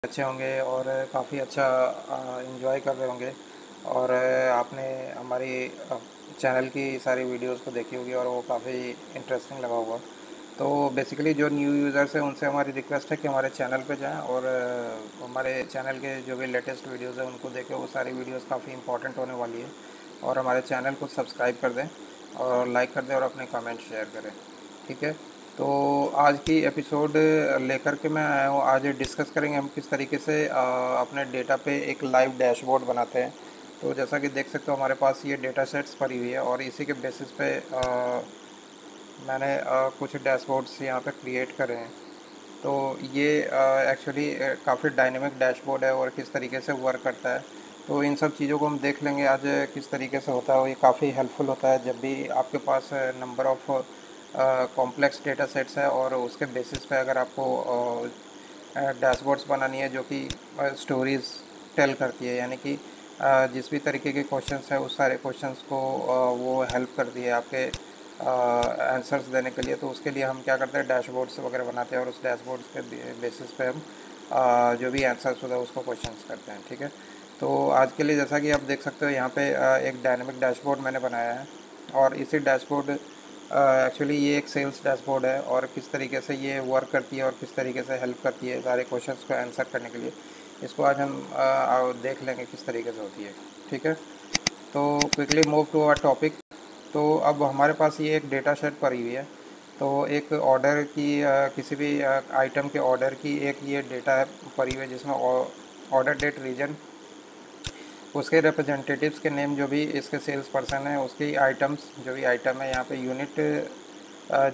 अच्छे होंगे और काफ़ी अच्छा एंजॉय कर रहे होंगे। और आपने हमारी चैनल की सारी वीडियोस को देखी होगी और वो काफ़ी इंटरेस्टिंग लगा होगा। तो बेसिकली जो न्यू यूज़र्स हैं उनसे हमारी रिक्वेस्ट है कि हमारे चैनल पे जाएं और हमारे चैनल के जो भी लेटेस्ट वीडियोस हैं उनको देखें। वो सारी वीडियोस काफ़ी इंपॉर्टेंट होने वाली है। और हमारे चैनल को सब्सक्राइब कर दें और लाइक कर दें और अपने कमेंट शेयर करें। ठीक है। तो आज की एपिसोड लेकर के मैं आया हूँ। आज डिस्कस करेंगे हम किस तरीके से अपने डेटा पे एक लाइव डैशबोर्ड बनाते हैं। तो जैसा कि देख सकते हो हमारे पास ये डेटा सेट्स भरी हुई है और इसी के बेसिस पे मैंने कुछ डैशबोर्ड्स यहाँ पे क्रिएट करे हैं। तो ये एक्चुअली काफ़ी डायनेमिक डैशबोर्ड है और किस तरीके से वर्क करता है। तो इन सब चीज़ों को हम देख लेंगे आज किस तरीके से होता है। और ये काफ़ी हेल्पफुल होता है जब भी आपके पास number of complex data sets है और उसके बेसिस पे अगर आपको डैशबोर्ड्स बनानी है जो कि स्टोरीज़ टेल करती है। यानी कि जिस भी तरीके के क्वेश्चंस है उस सारे क्वेश्चंस को वो हेल्प करती है आपके आंसर्स देने के लिए। तो उसके लिए हम क्या करते हैं, डैशबोर्ड्स वगैरह बनाते हैं और उस डैशबोर्ड्स के बेसिस पे हम जो भी आंसर्स होता है उसको क्वेश्चंस करते हैं। ठीक है। तो आज के लिए जैसा कि आप देख सकते हो यहाँ पे एक डायनेमिक डैशबोर्ड मैंने बनाया है। और इसी डैशबोर्ड एक्चुअली ये एक सेल्स डैशबोर्ड है और किस तरीके से ये वर्क करती है और किस तरीके से हेल्प करती है सारे क्वेश्चंस को आंसर करने के लिए, इसको आज हम देख लेंगे किस तरीके से होती है। ठीक है। तो quickly move to our topic. तो अब हमारे पास ये एक डेटा सेट पड़ी हुई है। तो एक ऑर्डर की किसी भी आइटम के ऑर्डर की एक ये डेटा है पड़ी हुई है जिसमें ऑर्डर डेट, रीजन, उसके रिप्रेजेंटेटिव्स के नेम, जो भी इसके सेल्स पर्सन है उसकी आइटम्स, जो भी आइटम है यहाँ पे यूनिट,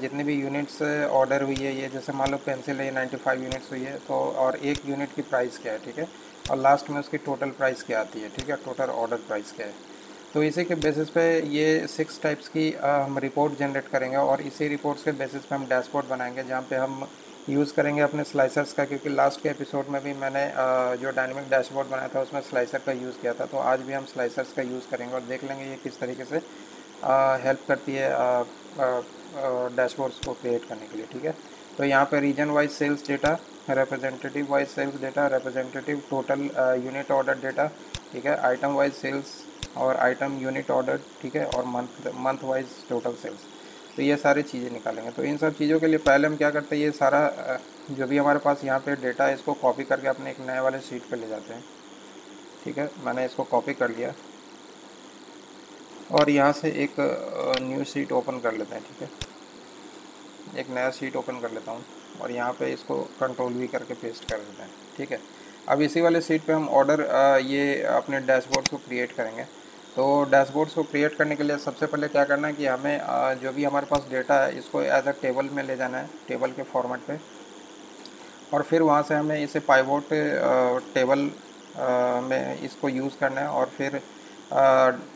जितनी भी यूनिट्स ऑर्डर हुई है, ये जैसे मान लो पेंसिल है, ये 95 यूनिट्स हुई है तो और एक यूनिट की प्राइस क्या है। ठीक है। और लास्ट में उसकी टोटल प्राइस क्या आती है। ठीक है। टोटल ऑर्डर प्राइस क्या है। तो इसी के बेसिस पे ये 6 टाइप्स की हम रिपोर्ट जनरेट करेंगे और इसी रिपोर्ट्स के बेसिस पे हम डैशबोर्ड बनाएंगे जहाँ पे हम यूज़ करेंगे अपने स्लाइसर्स का। क्योंकि लास्ट के एपिसोड में भी मैंने जो डायनेमिक डैशबोर्ड बनाया था उसमें स्लाइसर का यूज़ किया था। तो आज भी हम स्लाइसर्स का यूज़ करेंगे और देख लेंगे ये किस तरीके से हेल्प करती है डैशबोर्ड्स को क्रिएट करने के लिए। ठीक है। तो यहाँ पे region wise sales data, representative wise sales data, representative total unit order data, ठीक है, आइटम वाइज सेल्स और आइटम यूनिट ऑर्डर, ठीक है, और मंथ वाइज टोटल सेल्स। तो ये सारी चीज़ें निकालेंगे। तो इन सब चीज़ों के लिए पहले हम क्या करते हैं, ये सारा जो भी हमारे पास यहाँ पे डेटा है इसको कॉपी करके अपने एक नए वाले शीट पे ले जाते हैं। ठीक है। मैंने इसको कॉपी कर लिया और यहाँ से एक न्यू शीट ओपन कर लेते हैं। ठीक है। एक नया शीट ओपन कर लेता हूँ और यहाँ पे इसको कंट्रोल वी करके पेस्ट कर देते हैं। ठीक है। अब इसी वाले शीट पे हम ऑर्डर ये अपने डैशबोर्ड्स को क्रिएट करेंगे। तो डैशबोर्ड्स को क्रिएट करने के लिए सबसे पहले क्या करना है कि हमें जो भी हमारे पास डेटा है इसको एज अ टेबल में ले जाना है, टेबल के फॉर्मेट पे। और फिर वहाँ से हमें इसे पाइवोट टेबल में इसको यूज़ करना है। और फिर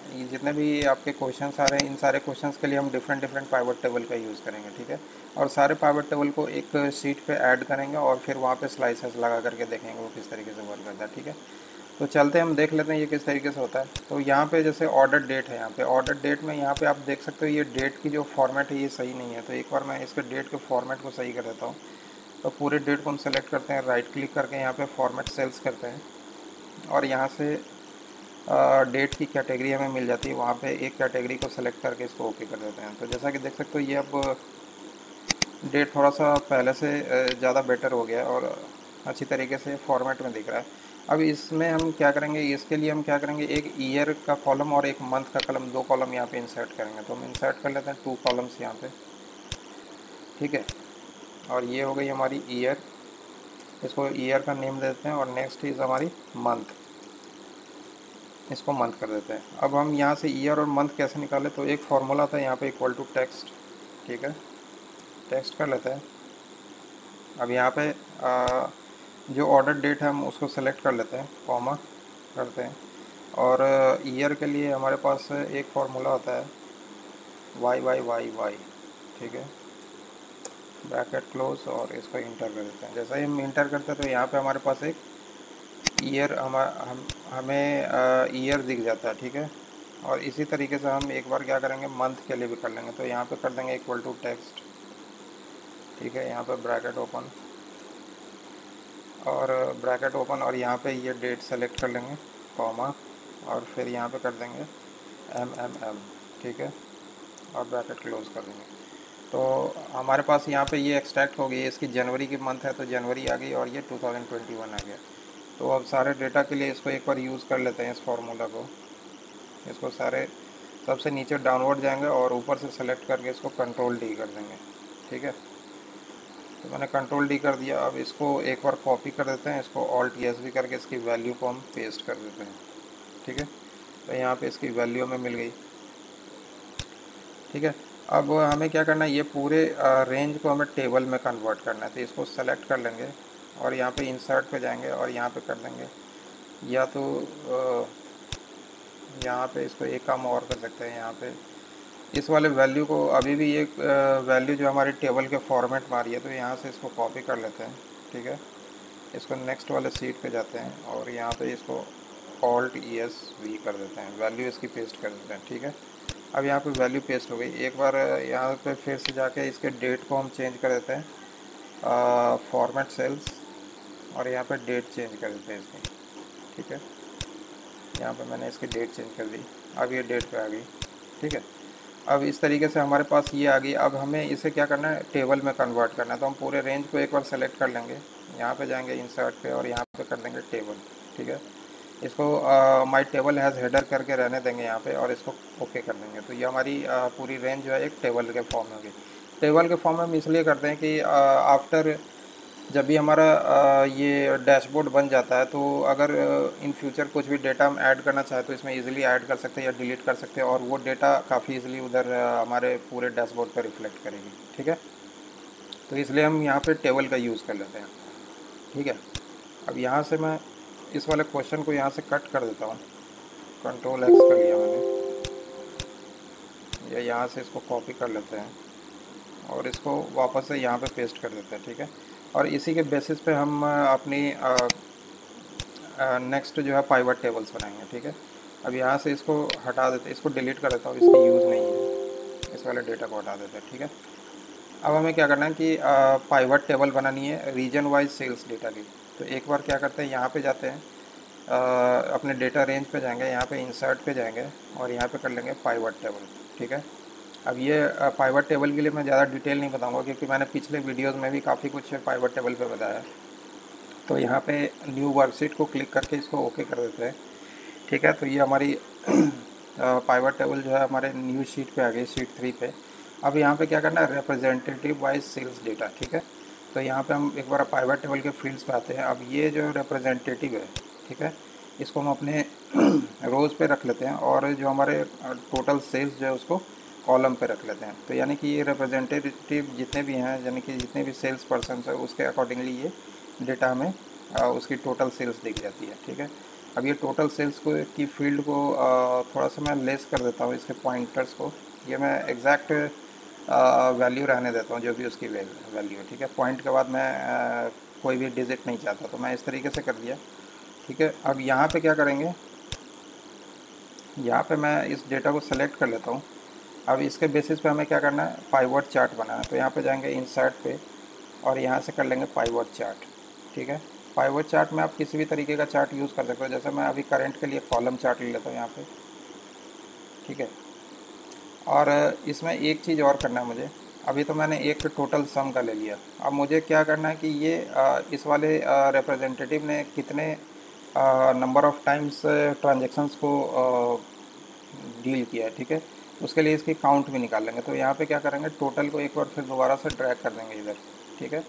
ये जितने भी आपके क्वेश्चंस आ रहे हैं इन सारे क्वेश्चंस के लिए हम डिफरेंट डिफरेंट पाइवोट टेबल का यूज़ करेंगे। ठीक है। और सारे पाइवोट टेबल को एक शीट पे ऐड करेंगे और फिर वहाँ पे स्लाइसेस लगा करके देखेंगे वो किस तरीके से वर्क करता है। ठीक है। तो चलते हैं, हम देख लेते हैं ये किस तरीके से होता है। तो यहाँ पे जैसे ऑर्डर डेट है, यहाँ पे ऑर्डर डेट में यहाँ पे आप देख सकते हो ये डेट की जो फॉर्मेट है ये सही नहीं है। तो एक बार मैं इसके डेट के फॉर्मेट को सही कर देता हूँ। तो पूरे डेट को हम सेलेक्ट करते हैं, राइट क्लिक करके यहाँ पे फॉर्मेट सेल्स करते हैं और यहाँ से डेट की कैटेगरी हमें मिल जाती है। वहाँ पे एक कैटेगरी को सेलेक्ट करके इसको ओके कर देते हैं। तो जैसा कि देख सकते हो ये अब डेट थोड़ा सा पहले से ज़्यादा बेटर हो गया और अच्छी तरीके से फॉर्मेट में दिख रहा है। अब इसमें हम क्या करेंगे, इसके लिए हम क्या करेंगे, एक ईयर का कॉलम और एक मंथ का कॉलम, दो कॉलम यहाँ पे इंसर्ट करेंगे। तो हम इंसर्ट कर लेते हैं 2 कॉलम्स यहाँ पे। ठीक है। और ये हो गई हमारी ईयर, इसको ईयर का नेम देते हैं। और नेक्स्ट इज़ हमारी मंथ, इसको मंथ कर देते हैं। अब हम यहाँ से ईयर और मंथ कैसे निकालें, तो एक फार्मूला था यहाँ पे इक्वल टू टेक्स्ट। ठीक है। टेक्स्ट कर लेते हैं। अब यहाँ पे जो ऑर्डर डेट है हम उसको सेलेक्ट कर लेते हैं, कॉमा करते हैं। और ईयर के लिए हमारे पास एक फार्मूला होता है वाई वाई वाई वाई। ठीक है। ब्रैकेट क्लोज और इसको इंटर कर देते हैं। जैसा ही हम इंटर करते हैं तो यहाँ पे हमारे पास एक ईयर हमें ईयर दिख जाता है। ठीक है। और इसी तरीके से हम एक बार क्या करेंगे, मंथ के लिए भी कर लेंगे। तो यहाँ पे कर देंगे इक्वल टू टेक्स्ट। ठीक है। यहाँ पे ब्रैकेट ओपन और ब्रैकेट ओपन, और यहाँ पे ये डेट सेलेक्ट कर लेंगे, कॉमा, और फिर यहाँ पे कर देंगे MMM, ठीक है, और ब्रैकेट क्लोज कर देंगे। तो हमारे पास यहाँ पे ये एक्सट्रैक्ट हो गई, इसकी जनवरी की मंथ है तो जनवरी आ गई, और ये 2021 आ गया। तो अब सारे डेटा के लिए इसको एक बार यूज़ कर लेते हैं, इस फार्मूला को। इसको सारे सबसे नीचे डाउनवर्ड जाएंगे और ऊपर से सेलेक्ट करके इसको कंट्रोल डी कर देंगे, ठीक है। तो मैंने कंट्रोल डी कर दिया। अब इसको एक बार कॉपी कर देते हैं, इसको ऑल्ट ES भी करके इसकी वैल्यू को हम पेस्ट कर देते हैं, ठीक है। तो यहाँ पे इसकी वैल्यू हमें मिल गई, ठीक है। अब हमें क्या करना है, ये पूरे रेंज को हमें टेबल में कन्वर्ट करना है। तो इसको सेलेक्ट कर लेंगे और यहाँ पे इंसर्ट पे जाएंगे और यहाँ पे कर देंगे, या तो यहाँ पे इसको एक काम और कर सकते हैं, यहाँ पे इस वाले वैल्यू को, अभी भी ये वैल्यू जो हमारी टेबल के फॉर्मेट में आ रही है, तो यहाँ से इसको कॉपी कर लेते हैं, ठीक है। इसको नेक्स्ट वाले सीट पे जाते हैं और यहाँ पे इसको ऑल्ट ES V कर देते हैं, वैल्यू इसकी पेस्ट कर देते हैं, ठीक है। अब यहाँ पे वैल्यू पेस्ट हो गई। एक बार यहाँ पे फिर से जाके इसके डेट को हम चेंज कर देते हैं, फॉर्मेट सेल्स, और यहाँ पे डेट चेंज कर देते हैं इसकी, ठीक है। यहाँ पे मैंने इसकी डेट चेंज कर दी, अब ये डेट पे आ गई, ठीक है। अब इस तरीके से हमारे पास ये आ गई। अब हमें इसे क्या करना है, टेबल में कन्वर्ट करना है। तो हम पूरे रेंज को एक बार सेलेक्ट कर लेंगे, यहाँ पे जाएंगे इंसर्ट पे और यहाँ पे कर देंगे टेबल, ठीक है। इसको माई टेबल हैज़ हेडर करके रहने देंगे यहाँ पे, और इसको ओके कर देंगे। तो ये हमारी पूरी रेंज जो है एक टेबल के फॉर्म में होगी। टेबल के फॉर्म में हम इसलिए करते हैं कि आफ्टर जब भी हमारा ये डैशबोर्ड बन जाता है, तो अगर इन फ्यूचर कुछ भी डेटा हम ऐड करना चाहें तो इसमें इजीली ऐड कर सकते हैं या डिलीट कर सकते हैं, और वो डेटा काफ़ी इजीली उधर हमारे पूरे डैशबोर्ड पर रिफ्लेक्ट करेगी, ठीक है। तो इसलिए हम यहाँ पे टेबल का यूज़ कर लेते हैं, ठीक है। अब यहाँ से मैं इस वाले क्वेश्चन को यहाँ से कट कर देता हूँ, कंट्रोल X कर लिया मैंने, या यहाँ से इसको कॉपी कर लेते हैं और इसको वापस से यहाँ पे पेस्ट कर देते हैं, ठीक है। और इसी के बेसिस पे हम अपनी नेक्स्ट जो है पाइवट टेबल्स बनाएंगे, ठीक है। अब यहाँ से इसको हटा देते, इसको डिलीट कर देता हूँ, इसकी यूज़ नहीं है, इस वाले डेटा को हटा देते हैं, ठीक है। अब हमें क्या करना है कि पाइवट टेबल बनानी है रीजन वाइज सेल्स डेटा की। तो एक बार क्या करते हैं, यहाँ पे जाते हैं, अपने डेटा रेंज पे जाएंगे, यहाँ पे इंसर्ट पे जाएंगे और यहाँ पे कर लेंगे पाइवट टेबल, ठीक है। अब ये पाइवट टेबल के लिए मैं ज़्यादा डिटेल नहीं बताऊंगा, क्योंकि मैंने पिछले वीडियोस में भी काफ़ी कुछ पाइवट टेबल पे बताया। तो यहाँ पे न्यू वर्कशीट को क्लिक करके इसको ओके कर देते हैं, ठीक है। तो ये हमारी पाइवट टेबल जो है हमारे न्यू शीट पे आ गई, शीट 3 पे। अब यहाँ पे क्या करना है, रिप्रेजेंटेटिव वाइज सेल्स डेटा, ठीक है। तो यहाँ पे हम एक बार पाइवट टेबल के फील्ड्स पे आते हैं। अब ये जो रिप्रेजेंटेटिव है, ठीक है, इसको हम अपने रोज़ पे रख लेते हैं, और जो हमारे टोटल सेल्स जो है उसको कॉलम पे रख लेते हैं। तो यानी कि ये रिप्रेजेंटेटिव जितने भी हैं, यानी कि जितने भी सेल्स पर्सन है, उसके अकॉर्डिंगली ये डेटा हमें उसकी टोटल सेल्स दिख जाती है, ठीक है। अब ये टोटल सेल्स को की फील्ड को थोड़ा सा मैं लेस कर देता हूँ, इसके पॉइंटर्स को। ये मैं एग्जैक्ट वैल्यू रहने देता हूँ, जो भी उसकी वैल्यू है, ठीक है। पॉइंट के बाद मैं कोई भी डिजिट नहीं चाहता, तो मैं इस तरीके से कर दिया, ठीक है। अब यहाँ पे क्या करेंगे, यहाँ पे मैं इस डेटा को सेलेक्ट कर लेता हूँ। अब इसके बेसिस पे हमें क्या करना है, पाइवट चार्ट बनाना है। तो यहाँ पे जाएंगे इंसर्ट पे और यहाँ से कर लेंगे पाइवट चार्ट, ठीक है। पाइवट चार्ट में आप किसी भी तरीके का चार्ट यूज़ कर सकते हो, जैसे मैं अभी करंट के लिए कॉलम चार्ट ले लेता हूँ यहाँ पे, ठीक है। और इसमें एक चीज़ और करना है मुझे। अभी तो मैंने एक टोटल सम का ले लिया, अब मुझे क्या करना है कि ये इस वाले रिप्रेजेंटेटिव ने कितने नंबर ऑफ़ टाइम्स ट्रांजेक्शन्स को डील किया है, ठीक है। उसके लिए इसकी काउंट भी निकाल लेंगे। तो यहाँ पे क्या करेंगे, टोटल को एक बार फिर दोबारा से ड्रैग कर देंगे इधर, ठीक है।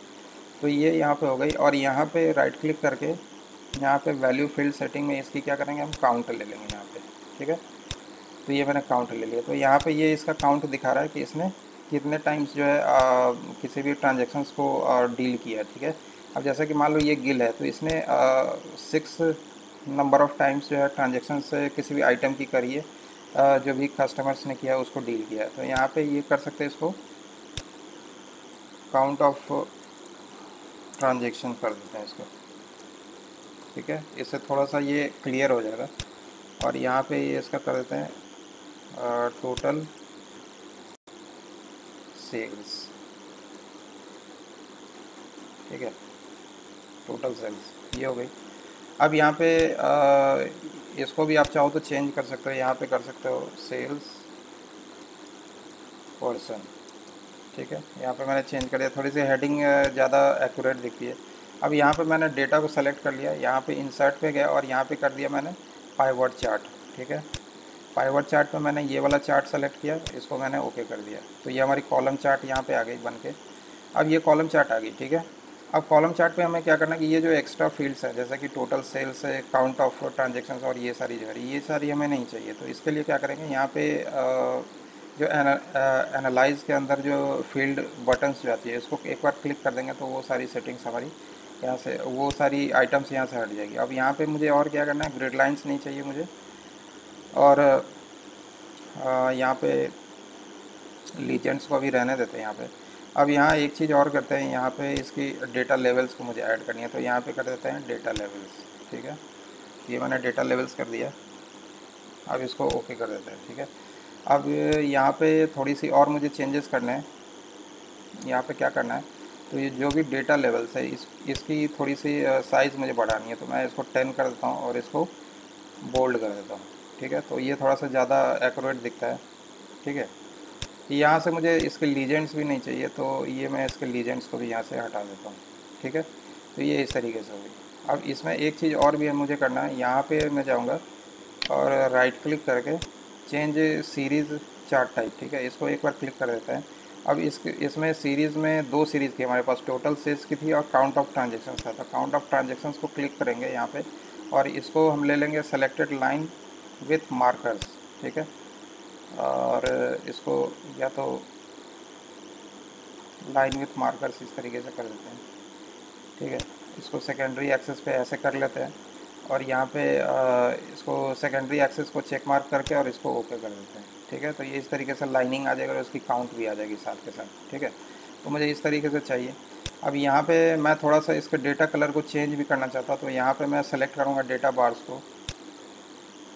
तो ये यहाँ पे हो गई, और यहाँ पे राइट क्लिक करके यहाँ पे वैल्यू फील्ड सेटिंग में इसकी क्या करेंगे, हम काउंट ले लेंगे यहाँ पे, ठीक है। तो ये मैंने काउंट ले लिया। तो यहाँ पे ये इसका काउंट दिखा रहा है कि इसने कितने टाइम्स जो है किसी भी ट्रांजेक्शन्स को डील किया, ठीक है। अब जैसा कि मान लो ये गिल है, तो इसने 6 नंबर ऑफ़ टाइम्स जो है ट्रांजेक्शन से किसी भी आइटम की करी है, जो भी कस्टमर्स ने किया उसको डील किया है। तो यहाँ पे ये कर सकते हैं, इसको काउंट ऑफ ट्रांजेक्शन कर देते हैं इसको, ठीक है। इससे थोड़ा सा ये क्लियर हो जाएगा। और यहाँ पे ये इसका कर देते हैं टोटल सेल्स, ठीक है। टोटल सेल्स, ये हो गई। अब यहाँ पे इसको भी आप चाहो तो चेंज कर सकते हो, यहाँ पे कर सकते हो सेल्स पर्सन, ठीक है। यहाँ पे मैंने चेंज कर दिया, थोड़ी सी हेडिंग ज़्यादा एक्यूरेट दिखती है। अब यहाँ पे मैंने डेटा को सेलेक्ट कर लिया, यहाँ पे इंसर्ट पे गया और यहाँ पे कर दिया मैंने पाइवट चार्ट, ठीक है। पाइवट चार्ट पे मैंने ये वाला चार्ट सेलेक्ट किया, इसको मैंने ओके कर दिया, तो ये हमारी कॉलम चार्ट यहाँ पे आ गई बन के। अब ये कॉलम चार्ट आ गई, ठीक है। अब कॉलम चार्ट पे हमें क्या करना है कि ये जो एक्स्ट्रा फील्ड्स हैं जैसे कि टोटल सेल्स है, काउंट ऑफ ट्रांजेक्शन्स और ये सारी जो है ये सारी हमें नहीं चाहिए। तो इसके लिए क्या करेंगे, यहाँ पे जो एनालाइज के अंदर जो फील्ड बटन्स जो आती है इसको एक बार क्लिक कर देंगे तो वो सारी सेटिंग्स हमारी यहाँ से, वो सारी आइटम्स यहाँ से हट जाएगी। अब यहाँ पे मुझे और क्या करना है, ग्रिड लाइंस नहीं चाहिए मुझे, और यहाँ पे लीजेंड्स को अभी रहने देते हैं यहाँ पे। अब यहाँ एक चीज़ और करते हैं, यहाँ पे इसकी डेटा लेवल्स को मुझे ऐड करनी है, तो यहाँ पे कर देते हैं डेटा लेवल्स, ठीक है। ये मैंने डेटा लेवल्स कर दिया, अब इसको ओके कर देते हैं, ठीक है। अब यहाँ पे थोड़ी सी और मुझे चेंजेस करने हैं, यहाँ पे क्या करना है, तो ये जो भी डेटा लेवल्स है इसकी थोड़ी सी साइज़ मुझे बढ़ानी है, तो मैं इसको 10 कर देता हूँ और इसको बोल्ड कर देता हूँ, ठीक है। तो ये थोड़ा सा ज़्यादा एक्यूरेट दिखता है, ठीक है। यहाँ से मुझे इसके लीजेंड्स भी नहीं चाहिए, तो ये मैं इसके लीजेंड्स को भी यहाँ से हटा देता हूँ, ठीक है। तो ये इस तरीके से होगी। अब इसमें एक चीज़ और भी मुझे करना है, यहाँ पे मैं जाऊँगा और राइट क्लिक करके चेंज सीरीज़ चार्ट टाइप, ठीक है, इसको एक बार क्लिक कर देते हैं। अब इसमें सीरीज़ में दो सीरीज़ थी हमारे पास, टोटल सेल्स की थी और काउंट ऑफ ट्रांजेक्शन्स था। तो काउंट ऑफ ट्रांजेक्शन्स को क्लिक करेंगे यहाँ पे और इसको हम ले लेंगे सेलेक्टेड लाइन विथ मार्कर्स, ठीक है। और इसको या तो लाइन विथ मार्कर्स इस तरीके से कर देते हैं, ठीक है। इसको सेकेंडरी एक्सेस पे ऐसे कर लेते हैं और यहाँ पे इसको सेकेंडरी एक्सेस को चेक मार्क करके और इसको ओके कर देते हैं, ठीक है। तो ये इस तरीके से लाइनिंग आ जाएगा और उसकी काउंट भी आ जाएगी साथ के साथ, ठीक है। तो मुझे इस तरीके से चाहिए। अब यहाँ पे मैं थोड़ा सा इसके डेटा कलर को चेंज भी करना चाहता, तो यहाँ पे मैं सेलेक्ट करूँगा डेटा बार्स को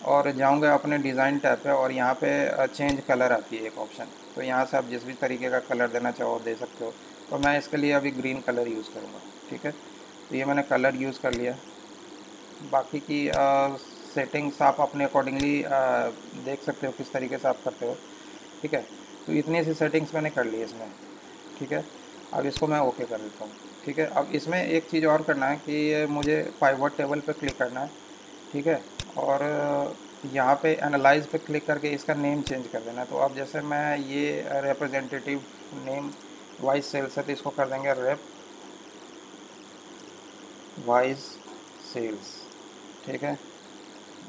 और जाऊँगा अपने डिज़ाइन टैब पे और यहाँ पे चेंज कलर आती है एक ऑप्शन, तो यहाँ से आप जिस भी तरीके का कलर देना चाहो दे सकते हो। तो मैं इसके लिए अभी ग्रीन कलर यूज़ करूँगा, ठीक है। तो ये मैंने कलर यूज़ कर लिया। बाकी की सेटिंग्स आप अपने अकॉर्डिंगली देख सकते हो किस तरीके से आप करते हो, ठीक है। तो इतनी सी सेटिंग्स मैंने कर ली इसमें, ठीक है। अब इसको मैं ओके कर देता हूँ, ठीक है। अब इसमें एक चीज़ और करना है कि मुझे पाइवट टेबल पे क्लिक करना है, ठीक है। और यहाँ पे एनालाइज पे क्लिक करके इसका नेम चेंज कर देना है। तो अब जैसे मैं ये रिप्रेजेंटेटिव नेम वाइज सेल्स है तो इसको कर देंगे रेप वाइज सेल्स, ठीक है।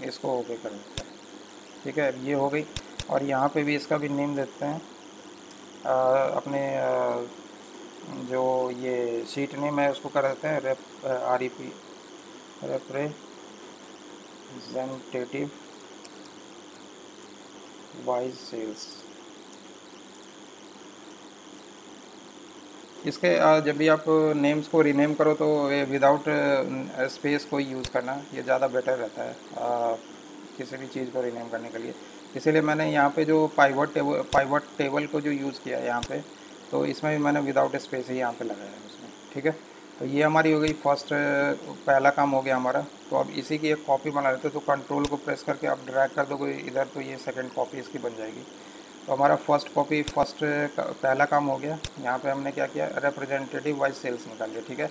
इसको ओके कर देते हैं, ठीक है। अब ये हो गई और यहाँ पे भी इसका भी नेम देते हैं अपने जो ये शीट नेम है उसको कर देते हैं rep REP representative wise sales. इसके जब भी आप नेम्स को रीनेम करो तो ये विदाउट स्पेस को यूज़ करना, ये ज़्यादा बेटर रहता है किसी भी चीज़ को रीनेम करने के लिए। इसीलिए मैंने यहाँ पे जो पाइवट टेबल को जो यूज़ किया है यहाँ पे, तो इसमें भी मैंने विदाउट स्पेस ही यहाँ पे लगाया है उसमें, ठीक है। तो ये हमारी हो गई फर्स्ट, पहला काम हो गया हमारा। तो अब इसी की एक कॉपी बना लेते, तो कंट्रोल को प्रेस करके आप ड्रैग कर दोगे इधर, तो ये सेकंड कॉपी इसकी बन जाएगी। तो हमारा फर्स्ट कॉपी पहला काम हो गया। यहाँ पे हमने क्या किया, रिप्रेजेंटेटिव वाइज सेल्स निकाल लिया, ठीक है।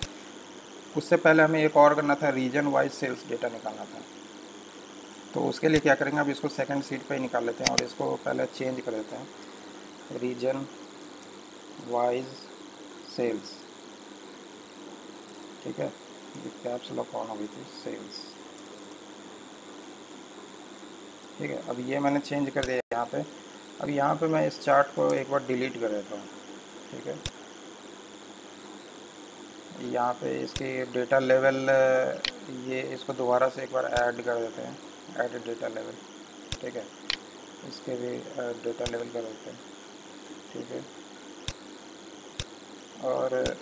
उससे पहले हमें एक और करना था, रीजन वाइज सेल्स डेटा निकालना था। तो उसके लिए क्या करेंगे, अब इसको सेकंड सीट पे ही निकाल लेते हैं और इसको पहले चेंज कर देते हैं, रीजन वाइज सेल्स, ठीक है। ये कैप्स लॉक ऑन हो गई थी, सेल्स, ठीक है। अब ये मैंने चेंज कर दिया यहाँ पे। अब यहाँ पे मैं इस चार्ट को एक बार डिलीट कर देता हूँ, ठीक है। यहाँ पे इसकी डेटा लेवल, ये इसको दोबारा से एक बार ऐड कर देते हैं, ऐड डेटा लेवल, ठीक है। इसके भी डेटा लेवल कर देते हैं, ठीक है। और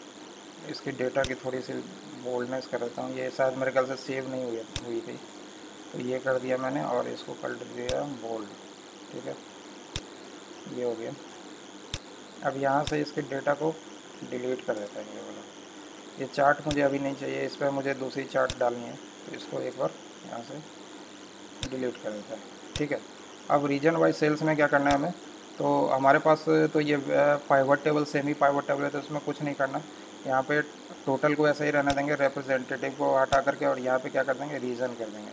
इसकी डेटा की थोड़ी सी बोल्डनेस कर देता हूँ, ये शायद मेरे ख्याल से सेव नहीं हुई थी, तो ये कर दिया मैंने और इसको कर दिया बोल्ड, ठीक है। ये हो गया। अब यहाँ से इसके डेटा को डिलीट कर देते हैं ये वाला, ये चार्ट मुझे अभी नहीं चाहिए, इस पर मुझे दूसरी चार्ट डालनी है, तो इसको एक बार यहाँ से डिलीट कर देता है। ठीक है, अब रीजन वाइज सेल्स में क्या करना है हमें, तो हमारे पास तो ये pivot table semi pivot table है, तो इसमें कुछ नहीं करना। यहाँ पे टोटल को ऐसा ही रहने देंगे, रिप्रेजेंटेटिव को हटा करके, और यहाँ पे क्या कर देंगे, रीज़न कर देंगे।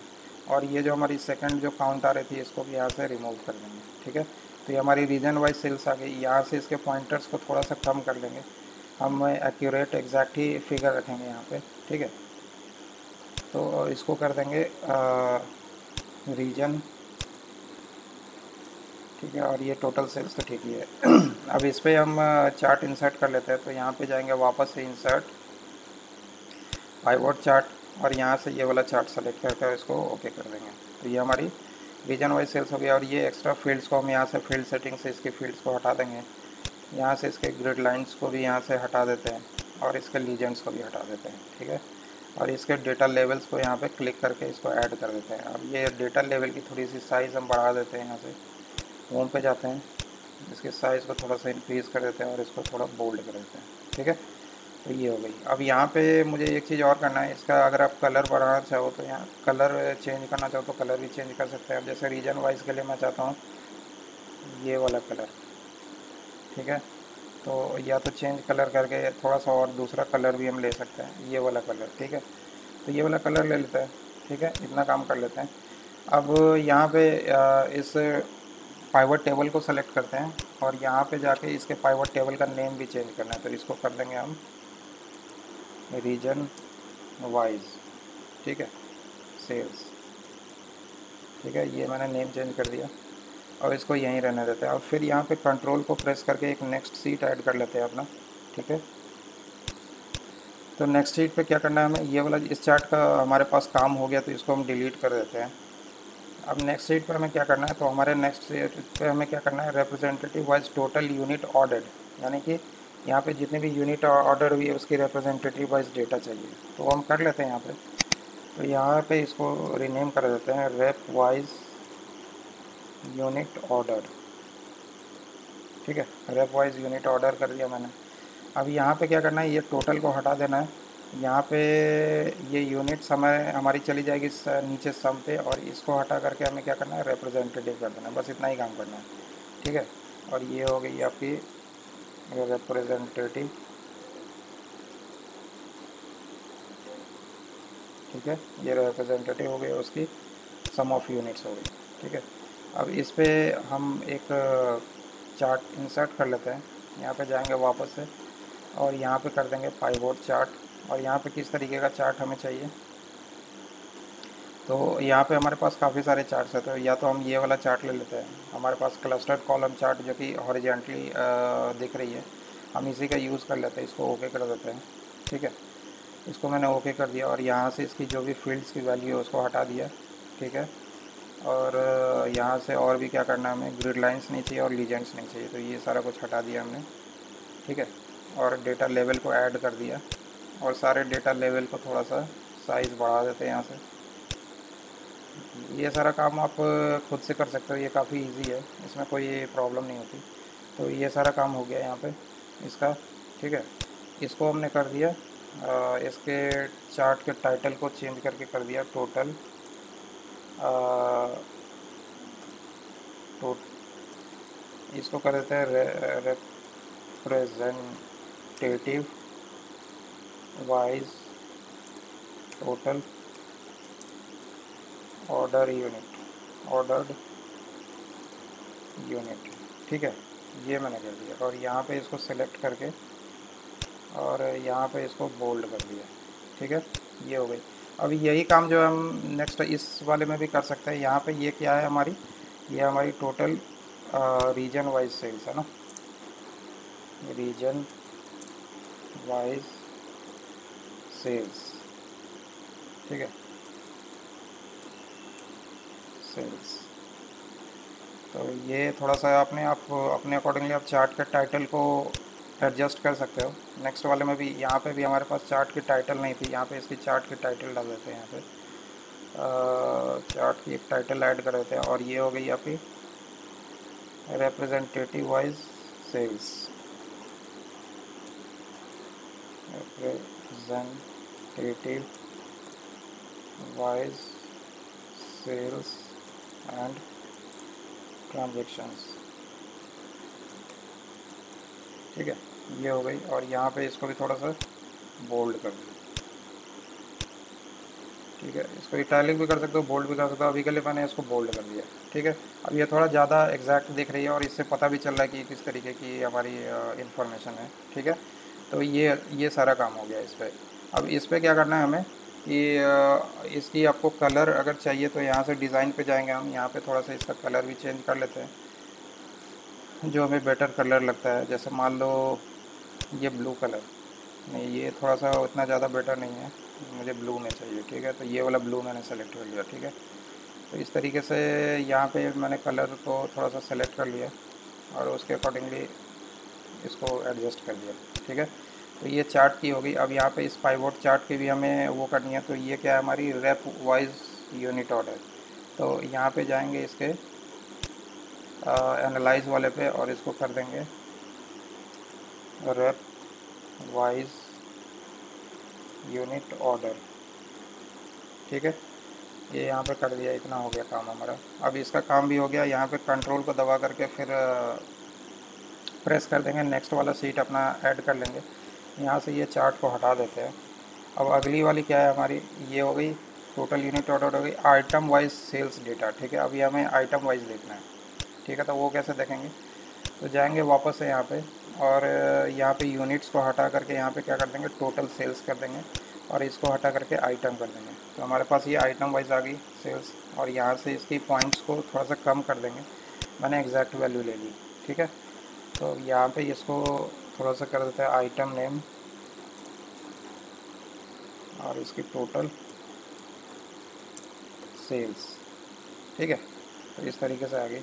और ये जो हमारी सेकंड जो काउंट आ रही थी, इसको भी यहाँ से रिमूव कर देंगे। ठीक है, तो ये हमारी रीजन वाइज सेल्स आ गई। यहाँ से इसके पॉइंटर्स को थोड़ा सा कम कर लेंगे, हम एक्यूरेट एग्जैक्ट ही फिगर रखेंगे यहाँ पे। ठीक है, तो इसको कर देंगे रीजन। ठीक है, और ये टोटल सेल्स तो ठीक ही है। अब इस पर हम चार्ट इंसर्ट कर लेते हैं, तो यहाँ पे जाएंगे वापस से इंसर्ट पाइवट चार्ट, और यहाँ से ये वाला चार्ट सेलेक्ट करके इसको ओके कर देंगे। तो ये हमारी रीजन वाइज सेल्स हो गया। और ये एक्स्ट्रा फील्ड्स को हम यहाँ से फील्ड सेटिंग से इसके फील्ड्स को हटा देंगे, यहाँ से इसके ग्रिड लाइंस को भी यहाँ से हटा देते हैं, और इसके लीजेंड्स को भी हटा देते हैं। ठीक है, और इसके डेटा लेवल्स को यहाँ पे क्लिक करके इसको ऐड कर देते हैं। अब ये डेटा लेवल की थोड़ी सी साइज़ हम बढ़ा देते हैं, यहाँ से होम पे जाते हैं, इसके साइज़ को थोड़ा सा इंक्रीज़ कर देते हैं, और इसको थोड़ा बोल्ड कर देते हैं। ठीक है, तो ये हो गई। अब यहाँ पे मुझे एक चीज़ और करना है, इसका अगर आप कलर बढ़ाना चाहो तो यहाँ कलर चेंज करना चाहो तो कलर भी चेंज कर सकते हैं। अब जैसे रीजन वाइज के लिए मैं चाहता हूँ ये वाला कलर। ठीक है, तो या तो चेंज कलर करके थोड़ा सा और दूसरा कलर भी हम ले सकते हैं, ये वाला कलर। ठीक है, तो ये वाला कलर ले लेते हैं। ठीक है, इतना काम कर लेते हैं। अब यहाँ पे इस पाइवट टेबल को सेलेक्ट करते हैं, और यहाँ पे जाके इसके पाइवट टेबल का नेम भी चेंज करना है, तो इसको कर देंगे हम रीजन वाइज। ठीक है, सेल्स। ठीक है, ये मैंने नेम चेंज कर दिया, और इसको यहीं रहने देते हैं। और फिर यहाँ पे कंट्रोल को प्रेस करके एक नेक्स्ट सीट ऐड कर लेते हैं अपना। ठीक है, तो नेक्स्ट सीट पे क्या करना है हमें, ये वाला इस चार्ट का हमारे पास काम हो गया, तो इसको हम डिलीट कर देते हैं। अब नेक्स्ट सीट पर हमें क्या करना है, तो हमारे नेक्स्ट सीट पे हमें क्या करना है, representative wise total unit ordered, यानी कि यहाँ पे जितने भी यूनिट ऑर्डर हुई है उसकी रिप्रेजेंटेटिव वाइज डेटा चाहिए, तो वो हम कर लेते हैं यहाँ पे। तो यहाँ पे इसको रीनेम कर देते हैं रेप वाइज यूनिट ऑर्डर। ठीक है, रेप वाइज यूनिट ऑर्डर कर दिया मैंने। अब यहाँ पे क्या करना है, ये टोटल को हटा देना है। यहाँ पे ये यूनिट्स हमें हमारी चली जाएगी नीचे सम पे, और इसको हटा करके हमें क्या करना है, रिप्रेजेंटेटिव कर देना है। बस इतना ही काम करना है। ठीक है, और ये हो गई आपकी रिप्रेजेंटेटिव। ठीक है, ये रिप्रेजेंटेटिव हो गई, उसकी सम ऑफ यूनिट्स हो गई। ठीक है, अब इस पे हम एक चार्ट इंसर्ट कर लेते हैं। यहाँ पे जाएंगे वापस से, और यहाँ पे कर देंगे पाइवट चार्ट। और यहाँ पे किस तरीके का चार्ट हमें चाहिए, तो यहाँ पे हमारे पास काफ़ी सारे चार्ट्स हैं, तो या तो हम ये वाला चार्ट ले लेते हैं। हमारे पास क्लस्टर्ड कॉलम चार्ट जो कि हॉरिजॉन्टली दिख रही है, हम इसी का यूज़ कर लेते हैं, इसको ओके कर देते हैं। ठीक है, इसको मैंने ओके कर दिया, और यहाँ से इसकी जो भी फील्ड्स की वैल्यू है उसको हटा दिया। ठीक है, और यहाँ से और भी क्या करना है हमें, ग्रिड लाइंस नहीं चाहिए और लीजेंड्स नहीं चाहिए, तो ये सारा कुछ हटा दिया हमने। ठीक है, और डेटा लेवल को ऐड कर दिया, और सारे डेटा लेवल को थोड़ा सा साइज़ बढ़ा देते हैं यहाँ से। ये सारा काम आप खुद से कर सकते हो, ये काफ़ी इजी है, इसमें कोई प्रॉब्लम नहीं होती। तो ये सारा काम हो गया यहाँ पे इसका। ठीक है, इसको हमने कर दिया। इसके चार्ट के टाइटल को चेंज करके कर दिया टोटल इसको कर देते हैं representative wise total ordered unit. ठीक है, ये मैंने कर दिया, और यहाँ पे इसको सेलेक्ट करके और यहाँ पे इसको बोल्ड कर दिया। ठीक है, ये हो गई। अब यही काम जो हम नेक्स्ट इस वाले में भी कर सकते हैं। यहाँ पे ये क्या है हमारी, ये हमारी टोटल रीजन वाइज सेल्स है ना, रीजन वाइज सेल्स। ठीक है, सेल्स। तो ये थोड़ा सा आप अपने अकॉर्डिंगली आप चार्ट के टाइटल को एडजस्ट कर सकते हो। नेक्स्ट वाले में भी यहाँ पे भी हमारे पास चार्ट की टाइटल नहीं थी, यहाँ पे इसकी चार्ट की टाइटल डाल देते हैं। यहाँ पे चार्ट की एक टाइटल ऐड कर देते हैं, और ये हो गई आपकी representative wise sales. Representative wise sales and transactions. ठीक है, ये हो गई। और यहाँ पे इसको भी थोड़ा सा बोल्ड कर दिया। ठीक है, इसको इटैलिक भी कर सकते हो, बोल्ड भी कर सकते हो। अभी के लिए मैंने इसको बोल्ड कर दिया। ठीक है, अब ये थोड़ा ज़्यादा एग्जैक्ट दिख रही है और इससे पता भी चल रहा है कि किस तरीके की हमारी इंफॉर्मेशन है। ठीक है, तो ये सारा काम हो गया इस पर। अब इस पर क्या करना है हमें कि इसकी आपको कलर अगर चाहिए तो यहाँ से डिज़ाइन पे जाएंगे हम। यहाँ पे थोड़ा सा इसका कलर भी चेंज कर लेते हैं जो हमें बेटर कलर लगता है। जैसे मान लो ये ब्लू कलर, नहीं ये थोड़ा सा उतना ज़्यादा बेटर नहीं है, मुझे ब्लू में चाहिए। ठीक है, तो ये वाला ब्लू मैंने सेलेक्ट कर लिया। ठीक है, तो इस तरीके से यहाँ पे मैंने कलर को थोड़ा सा सेलेक्ट कर लिया और उसके अकॉर्डिंगली इसको एडजस्ट कर दिया। ठीक है, तो ये चार्ट की होगी। अब यहाँ पे इस पाइवोट चार्ट की भी हमें वो करनी है। तो ये क्या है, हमारी रेप वाइज यूनिट ऑर्डर। तो यहाँ पे जाएंगे इसके एनालाइज वाले पे और इसको कर देंगे रेप वाइज यूनिट ऑर्डर। ठीक है, ये यहाँ पे कर दिया। इतना हो गया काम हमारा। अब इसका काम भी हो गया। यहाँ पे कंट्रोल को दबा करके फिर प्रेस कर देंगे, नेक्स्ट वाला सीट अपना ऐड कर लेंगे। यहाँ से ये चार्ट को हटा देते हैं। अब अगली वाली क्या है हमारी, ये हो गई टोटल यूनिट ऑर्डर हो गई, आइटम वाइज सेल्स डेटा। ठीक है, अभी हमें आइटम वाइज देखना है। ठीक है, तो वो कैसे देखेंगे, तो जाएंगे वापस से यहाँ पे और यहाँ पे यूनिट्स को हटा करके यहाँ पे क्या कर देंगे, टोटल सेल्स कर देंगे और इसको हटा करके आइटम कर देंगे। तो हमारे पास ये आइटम वाइज आ गई सेल्स। और यहाँ से इसकी पॉइंट्स को थोड़ा सा कम कर देंगे, मैंने एग्जैक्ट वैल्यू ले ली। ठीक है, तो यहाँ पे इसको थोड़ा सा कर देते हैं आइटम नेम और इसकी टोटल सेल्स। ठीक है, तो इस तरीके से आ गई।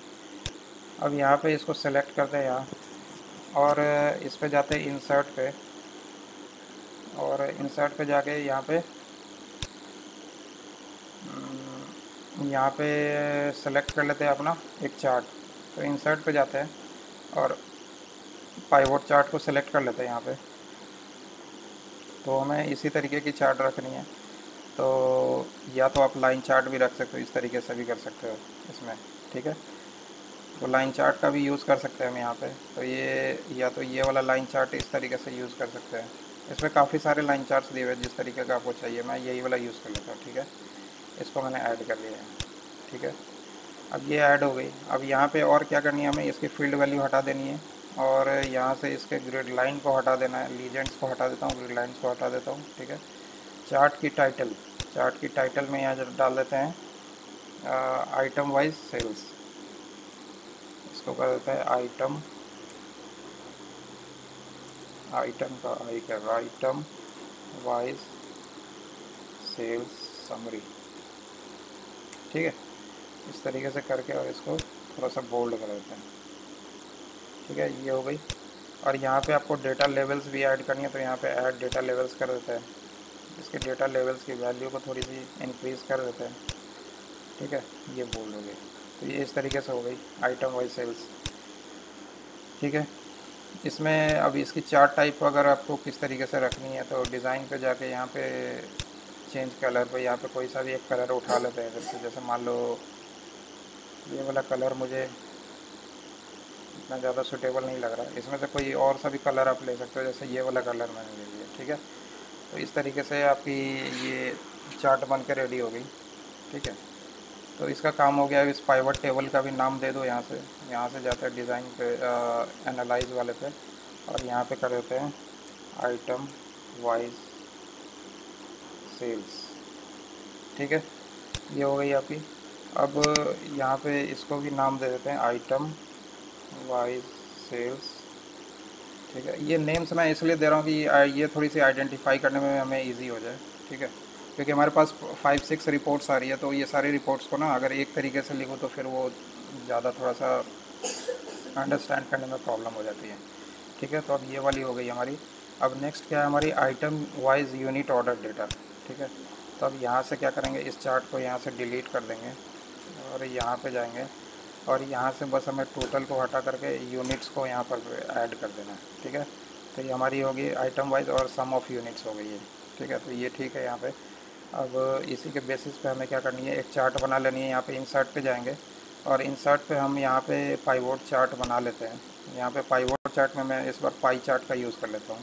अब यहाँ पे इसको सेलेक्ट करते हैं यहाँ और इस पे जाते हैं इंसर्ट पे और इंसर्ट पे जाके यहाँ पे सेलेक्ट कर लेते हैं अपना एक चार्ट। तो इंसर्ट पे जाते हैं और पाइवोट चार्ट को सेलेक्ट कर लेते हैं यहाँ पे। तो हमें इसी तरीके की चार्ट रखनी है। तो या तो आप लाइन चार्ट भी रख सकते हो, इस तरीके से भी कर सकते हो इसमें। ठीक है, तो लाइन चार्ट का भी यूज़ कर सकते हैं हम यहाँ पे। तो ये या तो ये वाला लाइन चार्ट इस तरीके से यूज़ कर सकते हैं। इसमें काफ़ी सारे लाइन चार्ट्स दिए हुए हैं, जिस तरीके का आपको चाहिए। मैं यही वाला यूज़ कर लेता हूँ। ठीक है, इसको मैंने ऐड कर लिया है। ठीक है, अब ये ऐड हो गई। अब यहाँ पे और क्या करनी है हमें, इसकी फील्ड वैल्यू हटा देनी है और यहाँ से इसके ग्रिड लाइन को हटा देना है। लीजेंड्स को हटा देता हूँ, ग्रिड लाइन्स को हटा देता हूँ। ठीक है, चार्ट की टाइटल में यहाँ डाल देते हैं आइटम वाइज सेल्स। इसको कर देते हैं आइटम का आई कर आइटम वाइज सेल्स समरी। ठीक है, इस तरीके से करके और इसको थोड़ा सा बोल्ड कर देते हैं। ठीक है, ये हो गई। और यहाँ पे आपको डेटा लेवल्स भी ऐड करनी है। तो यहाँ पे ऐड डेटा लेवल्स कर देते हैं। इसके डेटा लेवल्स की वैल्यू को थोड़ी सी इंक्रीज़ कर देते हैं। ठीक है, ये बोल्ड हो गई। तो ये इस तरीके से हो गई आइटम वाइज सेल्स। ठीक है, इसमें अब इसकी चार्ट टाइप अगर आपको किस तरीके से रखनी है तो डिज़ाइन पे जाके यहाँ पे चेंज कलर पे यहाँ पे कोई सा भी एक कलर उठा लेते हैं। जैसे मान लो ये वाला कलर मुझे इतना ज़्यादा सूटेबल नहीं लग रहा है, इसमें से कोई और सा भी कलर आप ले सकते हो। जैसे ये वाला कलर मैंने ले लिया। ठीक है, तो इस तरीके से आपकी ये चार्ट बन के रेडी हो गई। ठीक है, तो इसका काम हो गया। इस पाइवट टेबल का भी नाम दे दो। यहाँ से जाते हैं डिज़ाइन पे एनालाइज वाले पे और यहाँ पे कर देते हैं आइटम वाइज सेल्स। ठीक है, ये हो गई आपकी। अब यहाँ पे इसको भी नाम दे देते हैं आइटम वाइज सेल्स। ठीक है, ये नेम्स मैं इसलिए दे रहा हूँ कि ये थोड़ी सी आइडेंटिफाई करने में हमें इजी हो जाए। ठीक है, क्योंकि हमारे पास 5-6 रिपोर्ट्स आ रही है। तो ये सारी रिपोर्ट्स को ना अगर एक तरीके से लिखो तो फिर वो ज़्यादा थोड़ा सा अंडरस्टैंड करने में प्रॉब्लम हो जाती है। ठीक है, तो अब ये वाली हो गई हमारी। अब नेक्स्ट क्या है हमारी, item wise unit order data. ठीक है, तो अब यहाँ से क्या करेंगे, इस चार्ट को यहाँ से डिलीट कर देंगे और यहाँ पे जाएंगे और यहाँ से बस हमें टोटल को हटा करके यूनिट्स को यहाँ पर ऐड कर देना है। ठीक है, तो ये हमारी होगी आइटम वाइज और सम ऑफ यूनिट्स हो गई है। ठीक है, तो ये ठीक है यहाँ पे। अब इसी के बेसिस पे हमें क्या करनी है, एक चार्ट बना लेनी है। यहाँ पे इंसर्ट पे जाएंगे और इंसर्ट पे हम यहाँ पे पाइवोट चार्ट बना लेते हैं। यहाँ पे पाइवोट चार्ट में मैं इस बार पाई चार्ट का यूज़ कर लेता हूँ।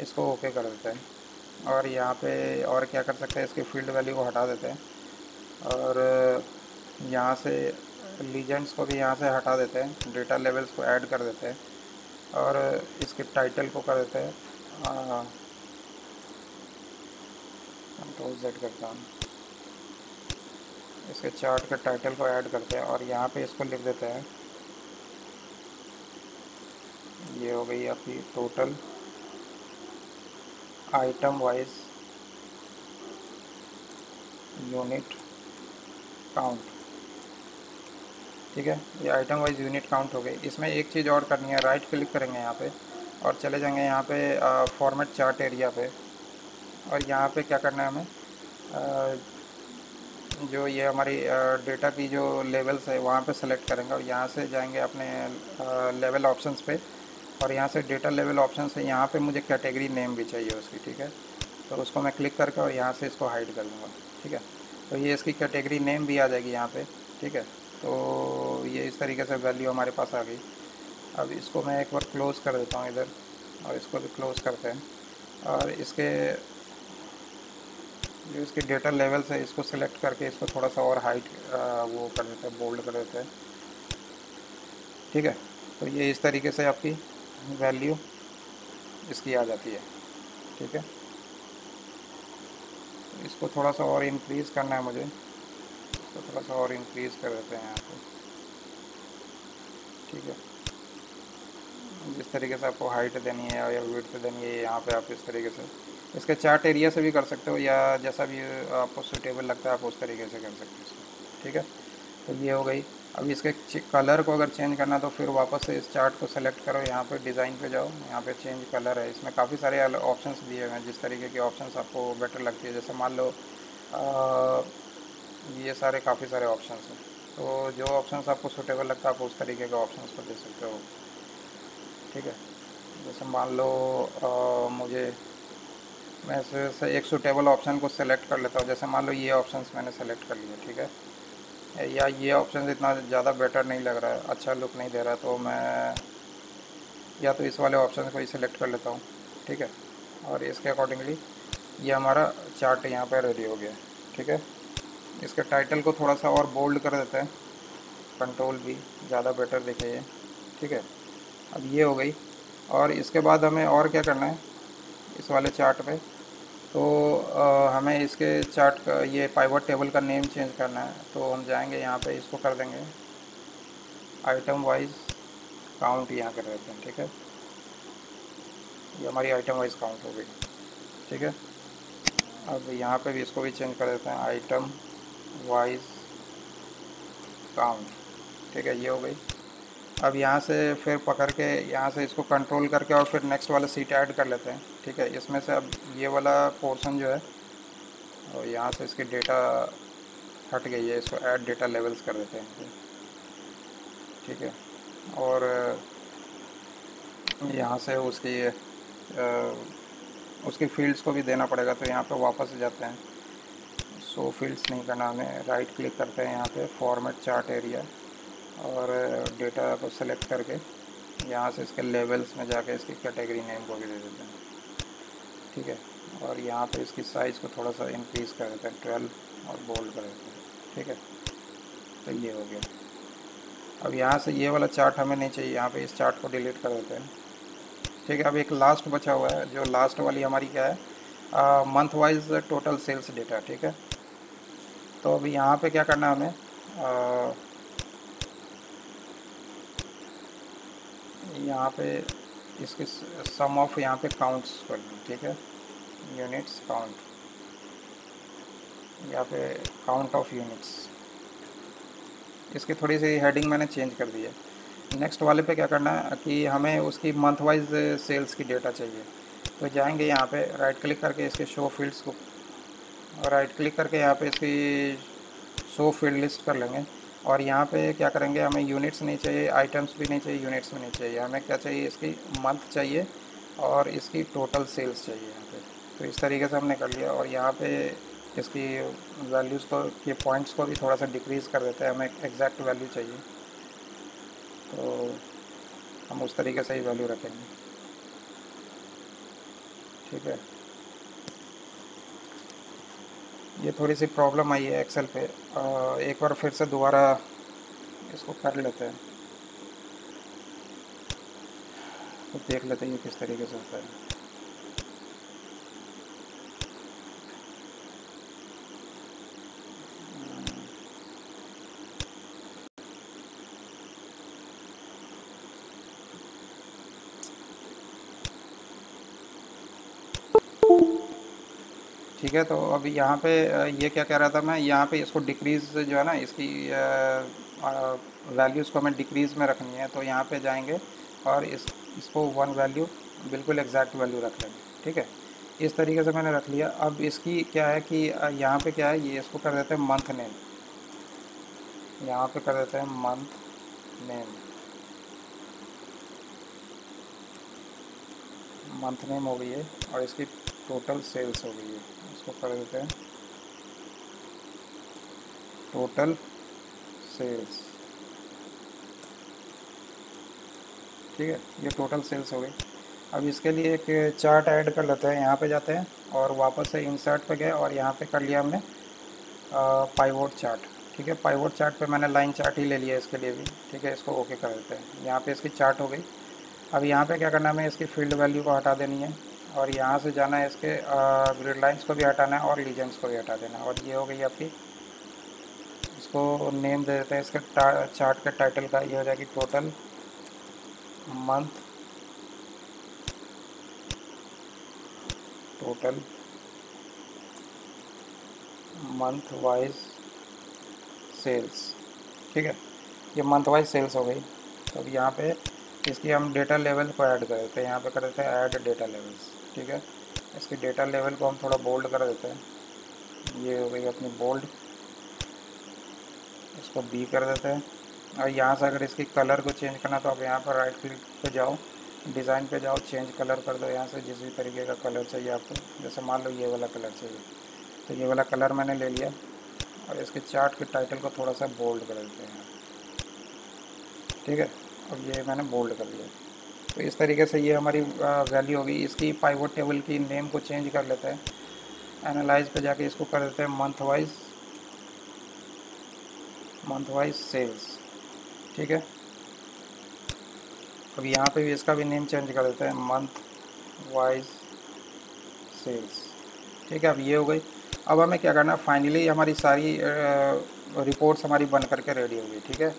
इसको ओके कर देते हैं और यहाँ पे और क्या कर सकते हैं, इसकी फील्ड वैल्यू को हटा देते हैं और यहाँ से लीजेंड्स को भी यहाँ से हटा देते हैं, डेटा लेवल्स को ऐड कर देते हैं और इसके टाइटल को कर देते हैं कंट्रोल Z करता हूँ। इसके चार्ट के टाइटल को ऐड करते हैं और यहाँ पे इसको लिख देते हैं, ये हो गई आपकी total item wise unit count. ठीक है, ये आइटम वाइज यूनिट काउंट हो गई। इसमें एक चीज़ और करनी है, राइट क्लिक करेंगे यहाँ पे और चले जाएंगे यहाँ पे फॉर्मेट चार्ट एरिया पे और यहाँ पे क्या करना है हमें, जो ये हमारी डेटा की जो लेवल्स है वहाँ पे सेलेक्ट करेंगे और यहाँ से जाएंगे अपने लेवल ऑप्शंस पे और यहाँ से डेटा लेवल ऑप्शन से यहाँ पे मुझे कैटेगरी नेम भी चाहिए उसकी। ठीक है, तो उसको मैं क्लिक करके और यहाँ से इसको हाइड कर दूँगा। ठीक है, तो ये इसकी कैटेगरी नेम भी आ जाएगी यहाँ पे। ठीक है, तो ये इस तरीके से वैल्यू हमारे पास आ गई। अब इसको मैं एक बार क्लोज़ कर देता हूँ इधर और इसको भी क्लोज़ करते हैं और इसके जो इसके डेटा लेवल्स है इसको सिलेक्ट करके इसको थोड़ा सा और हाइट वो कर देते हैं, बोल्ड कर देते हैं। ठीक है, तो ये इस तरीके से आपकी वैल्यू इसकी आ जाती है। ठीक है, इसको थोड़ा सा और इंक्रीज़ करना है मुझे, इसको थोड़ा सा और इंक्रीज़ कर देते हैं यहाँ पे। ठीक है, जिस तरीके से आपको हाइट देनी है या विड्थ देनी है यहाँ पे आप इस तरीके से इसके चार्ट एरिया से भी कर सकते हो या जैसा भी आपको सूटेबल लगता है आप उस तरीके से कर सकते हो इसको। ठीक है, तो ये हो गई। अब इसके कलर को अगर चेंज करना तो फिर वापस से इस चार्ट को सेलेक्ट करो, यहाँ पे डिज़ाइन पे जाओ, यहाँ पे चेंज कलर है। इसमें काफ़ी सारे ऑप्शंस दिए हुए हैं, जिस तरीके के ऑप्शंस आपको बेटर लगती है। जैसे मान लो ये सारे काफ़ी सारे ऑप्शंस हैं, तो जो ऑप्शंस आपको सूटेबल लगता है आप उस तरीके के ऑप्शंस को दे सकते हो। ठीक है, जैसे मान लो मुझे मैं से एक सूटेबल ऑप्शन को सेलेक्ट कर लेता हूँ। जैसे मान लो ये ऑप्शंस मैंने सेलेक्ट कर लिया। ठीक है, या ये ऑप्शन इतना ज़्यादा बेटर नहीं लग रहा है, अच्छा लुक नहीं दे रहा, तो मैं या तो इस वाले ऑप्शन को ही सिलेक्ट कर लेता हूँ। ठीक है, और इसके अकॉर्डिंगली ये हमारा चार्ट यहाँ पर रेडी हो गया। ठीक है, इसके टाइटल को थोड़ा सा और बोल्ड कर देते हैं, कंट्रोल भी ज़्यादा बेटर दिखे ये। ठीक है, अब ये हो गई और इसके बाद हमें और क्या करना है इस वाले चार्ट पे, तो हमें इसके चार्ट का ये पाइवट टेबल का नेम चेंज करना है। तो हम जाएंगे यहाँ पे, इसको कर देंगे आइटम वाइज काउंट, यहाँ कर देते हैं। ठीक है, ये हमारी आइटम वाइज काउंट हो गई। ठीक है, अब यहाँ पे भी इसको भी चेंज कर देते हैं आइटम वाइज काउंट। ठीक है, ये हो गई। अब यहाँ से फिर पकड़ के यहाँ से इसको कंट्रोल करके और फिर नेक्स्ट वाला सीट ऐड कर लेते हैं। ठीक है, इसमें से अब ये वाला पोर्शन जो है और यहाँ से इसकी डेटा हट गई है, इसको ऐड डेटा लेवल्स कर देते हैं। ठीक है, और यहाँ से उसकी फील्ड्स को भी देना पड़ेगा, तो यहाँ पे वापस जाते हैं। शो फील्ड्स नहीं करना हमें, राइट क्लिक करते हैं यहाँ पे फॉर्मेट चार्ट एरिया और डेटा को सेलेक्ट करके यहाँ से इसके लेवल्स में जाके इसकी कैटेगरी नेम को भी दे देते हैं। ठीक है, और यहाँ पे इसकी साइज़ को थोड़ा सा इंक्रीज़ कर देते हैं 12 और बोल्ड कर देते हैं। ठीक है, तो ये हो गया। अब यहाँ से ये वाला चार्ट हमें नहीं चाहिए, यहाँ पे इस चार्ट को डिलीट कर देते हैं। ठीक है, अब एक लास्ट बचा हुआ है, जो लास्ट वाली हमारी क्या है, month wise total sales data. ठीक है, तो अभी यहाँ पे क्या करना है हमें, यहाँ पे इसके सम ऑफ यहाँ पे काउंट्स कर दूँ। ठीक है, यूनिट्स काउंट, यहाँ पे काउंट ऑफ यूनिट्स, इसकी थोड़ी सी हेडिंग मैंने चेंज कर दी है। नेक्स्ट वाले पे क्या करना है कि हमें उसकी मंथ वाइज सेल्स की डेटा चाहिए। तो जाएंगे यहाँ पे राइट क्लिक करके इसके शो फील्ड्स को, राइट क्लिक करके यहाँ पे इसकी शो फील्ड लिस्ट कर लेंगे और यहाँ पे क्या करेंगे, हमें यूनिट्स नहीं चाहिए, आइटम्स भी नहीं चाहिए, यूनिट्स भी नहीं चाहिए, हमें क्या चाहिए, इसकी मंथ चाहिए और इसकी टोटल सेल्स चाहिए यहाँ पे। तो इस तरीके से हमने कर लिया, और यहाँ पे इसकी वैल्यूज़ को, ये पॉइंट्स को भी थोड़ा सा डिक्रीज़ कर देते हैं, हमें एग्जैक्ट वैल्यू चाहिए तो हम उस तरीके से ही वैल्यू रखेंगे। ठीक है, ये थोड़ी सी प्रॉब्लम आई है एक्सेल पे। एक बार फिर से दोबारा इसको कर लेते हैं, तो देख लेते हैं ये किस तरीके से होता है। ठीक है, तो अभी यहाँ पे ये क्या कह रहा था मैं, यहाँ पे इसको डिक्रीज़ जो है ना, इसकी वैल्यूज़ को हमें डिक्रीज़ में रखनी है। तो यहाँ पे जाएंगे और इसको वन वैल्यू, बिल्कुल एग्जैक्ट वैल्यू रख लेंगे। ठीक है, इस तरीके से मैंने रख लिया। अब इसकी क्या है कि यहाँ पे क्या है, ये इसको कर देते हैं मंथ नेम, यहाँ पे कर देते हैं मंथ नेम, मंथ नेम हो गई है, और इसकी टोटल सेल्स हो गई है, इसको कर देते हैं टोटल सेल्स। ठीक है, ये टोटल सेल्स हो गई। अब इसके लिए एक चार्ट ऐड कर लेते हैं, यहाँ पे जाते हैं और वापस से इंसर्ट पे गए और यहाँ पे कर लिया हमने पाइवोट चार्ट। ठीक है, पाइवोट चार्ट पे मैंने लाइन चार्ट ही ले लिया इसके लिए भी। ठीक है, इसको ओके कर देते हैं, यहाँ पे इसकी चार्ट हो गई। अब यहाँ पे क्या करना है, हमें इसकी फील्ड वैल्यू को हटा देनी है, और यहाँ से जाना है इसके ग्रिड लाइन्स को भी हटाना है और लीजेंड्स को भी हटा देना है। और ये हो गई आपकी, इसको नेम दे देते हैं इसके चार्ट के टाइटल का, ये हो जाएगी total month, total month wise sales. ठीक है, ये मंथ वाइज सेल्स हो गई। तो अब यहाँ पे इसकी हम डेटा लेवल को ऐड कर देते हैं, यहाँ पे कर देते हैं ऐड डेटा लेवल्स। ठीक है, इसकी डेटा लेवल को हम थोड़ा बोल्ड कर देते हैं, ये हो गई अपनी बोल्ड, इसको बी कर देते हैं। और यहाँ से अगर इसकी कलर को चेंज करना तो आप यहाँ पर राइट क्लिक पे जाओ, डिज़ाइन पे जाओ, चेंज कलर कर दो, यहाँ से जिस भी तरीके का कलर चाहिए आपको, जैसे मान लो ये वाला कलर चाहिए, तो ये वाला कलर मैंने ले लिया। और इसके चार्ट के टाइटल को थोड़ा सा बोल्ड कर देते हैं। ठीक है, अब ये मैंने बोल्ड कर दिया। तो इस तरीके से ये हमारी वैल्यू होगी। इसकी पाइवोट टेबल की नेम को चेंज कर लेते हैं, एनालाइज पे जाके इसको कर देते हैं मंथ वाइज सेल्स। ठीक है, अब यहाँ पे भी इसका भी नेम चेंज कर देते हैं मंथ वाइज सेल्स। ठीक है, अब ये हो गई। अब हमें क्या करना है, फाइनली हमारी सारी रिपोर्ट्स हमारी बन करके रेडी हो गई। ठीक है,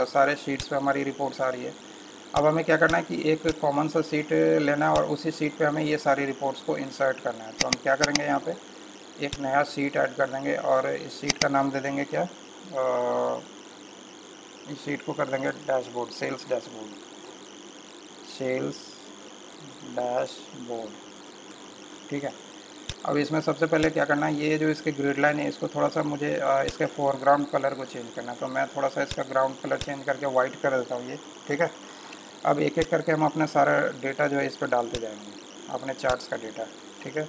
सारे शीट्स पे हमारी रिपोर्ट्स आ रही है। अब हमें क्या करना है कि एक कॉमन सा सीट लेना है और उसी सीट पे हमें ये सारी रिपोर्ट्स को इंसर्ट करना है। तो हम क्या करेंगे, यहाँ पे एक नया सीट ऐड कर देंगे और इस सीट का नाम दे देंगे क्या, इस सीट को कर देंगे dashboard, sales dashboard, sales dashboard. ठीक है, अब इसमें सबसे पहले क्या करना है, ये जो इसके ग्रिड लाइन है इसको थोड़ा सा मुझे इसके फोरग्राउंड कलर को चेंज करना है। तो मैं थोड़ा सा इसका ग्राउंड कलर चेंज करके वाइट कर देता हूँ ये। ठीक है, अब एक एक करके हम अपना सारा डेटा जो है इस पर डालते जाएंगे, अपने चार्ट्स का डेटा। ठीक है,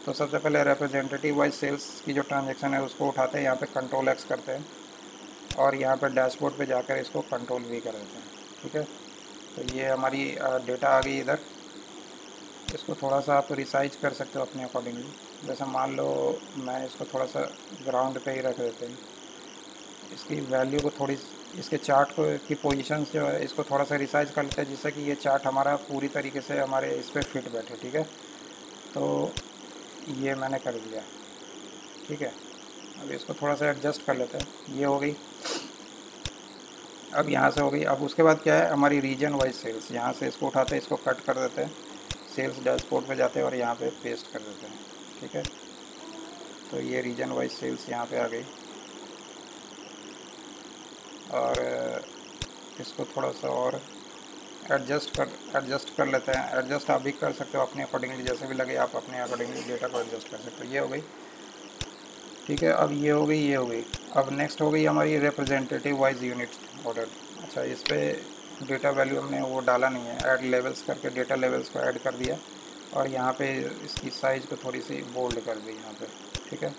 तो सबसे पहले रिप्रेजेंटेटिव वाइज सेल्स की जो ट्रांजेक्शन है उसको उठाते हैं, यहाँ पे कंट्रोल एक्स करते हैं और यहाँ पर डैशबोर्ड पे जाकर इसको कंट्रोल वी कर देते हैं। ठीक है, तो ये हमारी डेटा आ गई इधर। इसको थोड़ा सा आप रिसाइज कर सकते हो अपने अकॉर्डिंगली, जैसे मान लो मैं इसको थोड़ा सा ग्राउंड पे ही रख देते हैं। इसकी वैल्यू को थोड़ी, इसके चार्ट को की पोजीशंस जो है इसको थोड़ा सा रिसाइज कर लेते हैं, जिससे कि ये चार्ट हमारा पूरी तरीके से हमारे इस पर फिट बैठे। ठीक है, तो ये मैंने कर दिया। ठीक है, अब इसको थोड़ा सा एडजस्ट कर लेते हैं, ये हो गई। अब यहाँ से हो गई। अब उसके बाद क्या है, हमारी रीजन वाइज सेल्स, यहाँ से इसको उठाते हैं, इसको कट कर देते हैं, सेल्स डैशबोर्ड पे जाते हैं और यहाँ पे पेस्ट कर देते हैं। ठीक है, तो ये रीजन वाइज सेल्स यहाँ पे आ गई। और इसको थोड़ा सा और एडजस्ट कर लेते हैं। एडजस्ट आप भी कर सकते हो अपने अकॉर्डिंगली, जैसे भी लगे आप अपने अकॉर्डिंगली डेटा को एडजस्ट कर सकते हो। ये हो गई। ठीक है, अब ये हो गई, ये हो गई। अब नेक्स्ट हो गई हमारी रिप्रेजेंटेटिव वाइज यूनिट ऑर्डर। अच्छा, इस पर डेटा वैल्यू हमने वो डाला नहीं है, ऐड लेवल्स करके डेटा लेवल्स को ऐड कर दिया और यहाँ पे इसकी साइज़ को थोड़ी सी बोल्ड कर दी यहाँ पे, ठीक है।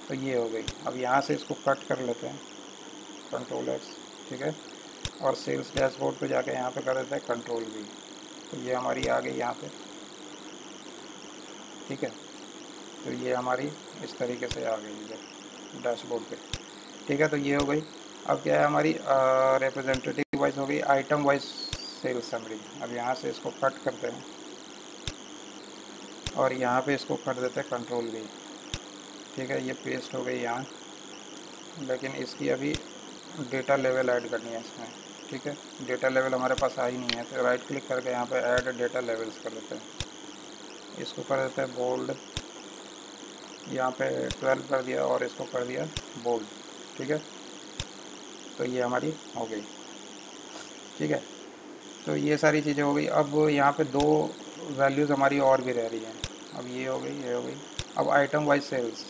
तो ये हो गई। अब यहाँ से इसको कट कर लेते हैं, कंट्रोल एक्स, ठीक है, और सेल्स डैशबोर्ड पे जाके यहाँ पे कर देते हैं कंट्रोल वी। तो ये हमारी आ गई यहाँ पे, ठीक है। तो ये हमारी इस तरीके से आ गई इधर डैशबोर्ड पे, ठीक है। तो ये हो गई। अब क्या है हमारी रिप्रेजेंटेटिव वाइज हो गई, आइटम वाइज सेल्स समरी। अब यहाँ से इसको कट करते हैं और यहाँ पे इसको कर देते हैं कंट्रोल वी, ठीक है। ये पेस्ट हो गई यहाँ, लेकिन इसकी अभी डेटा लेवल ऐड करनी है इसमें, ठीक है। डेटा लेवल हमारे पास आ ही नहीं है, तो राइट क्लिक करके यहाँ पे ऐड डेटा लेवल्स कर देते हैं। इसको कर देते हैं बोल्ड, यहाँ पे 12 कर दिया और इसको कर दिया बोल्ड, ठीक है। तो ये हमारी हो गई, ठीक है। तो ये सारी चीज़ें हो गई। अब यहाँ पे दो वैल्यूज़ हमारी और भी रह रही हैं। अब ये हो गई, ये हो गई। अब आइटम वाइज सेल्स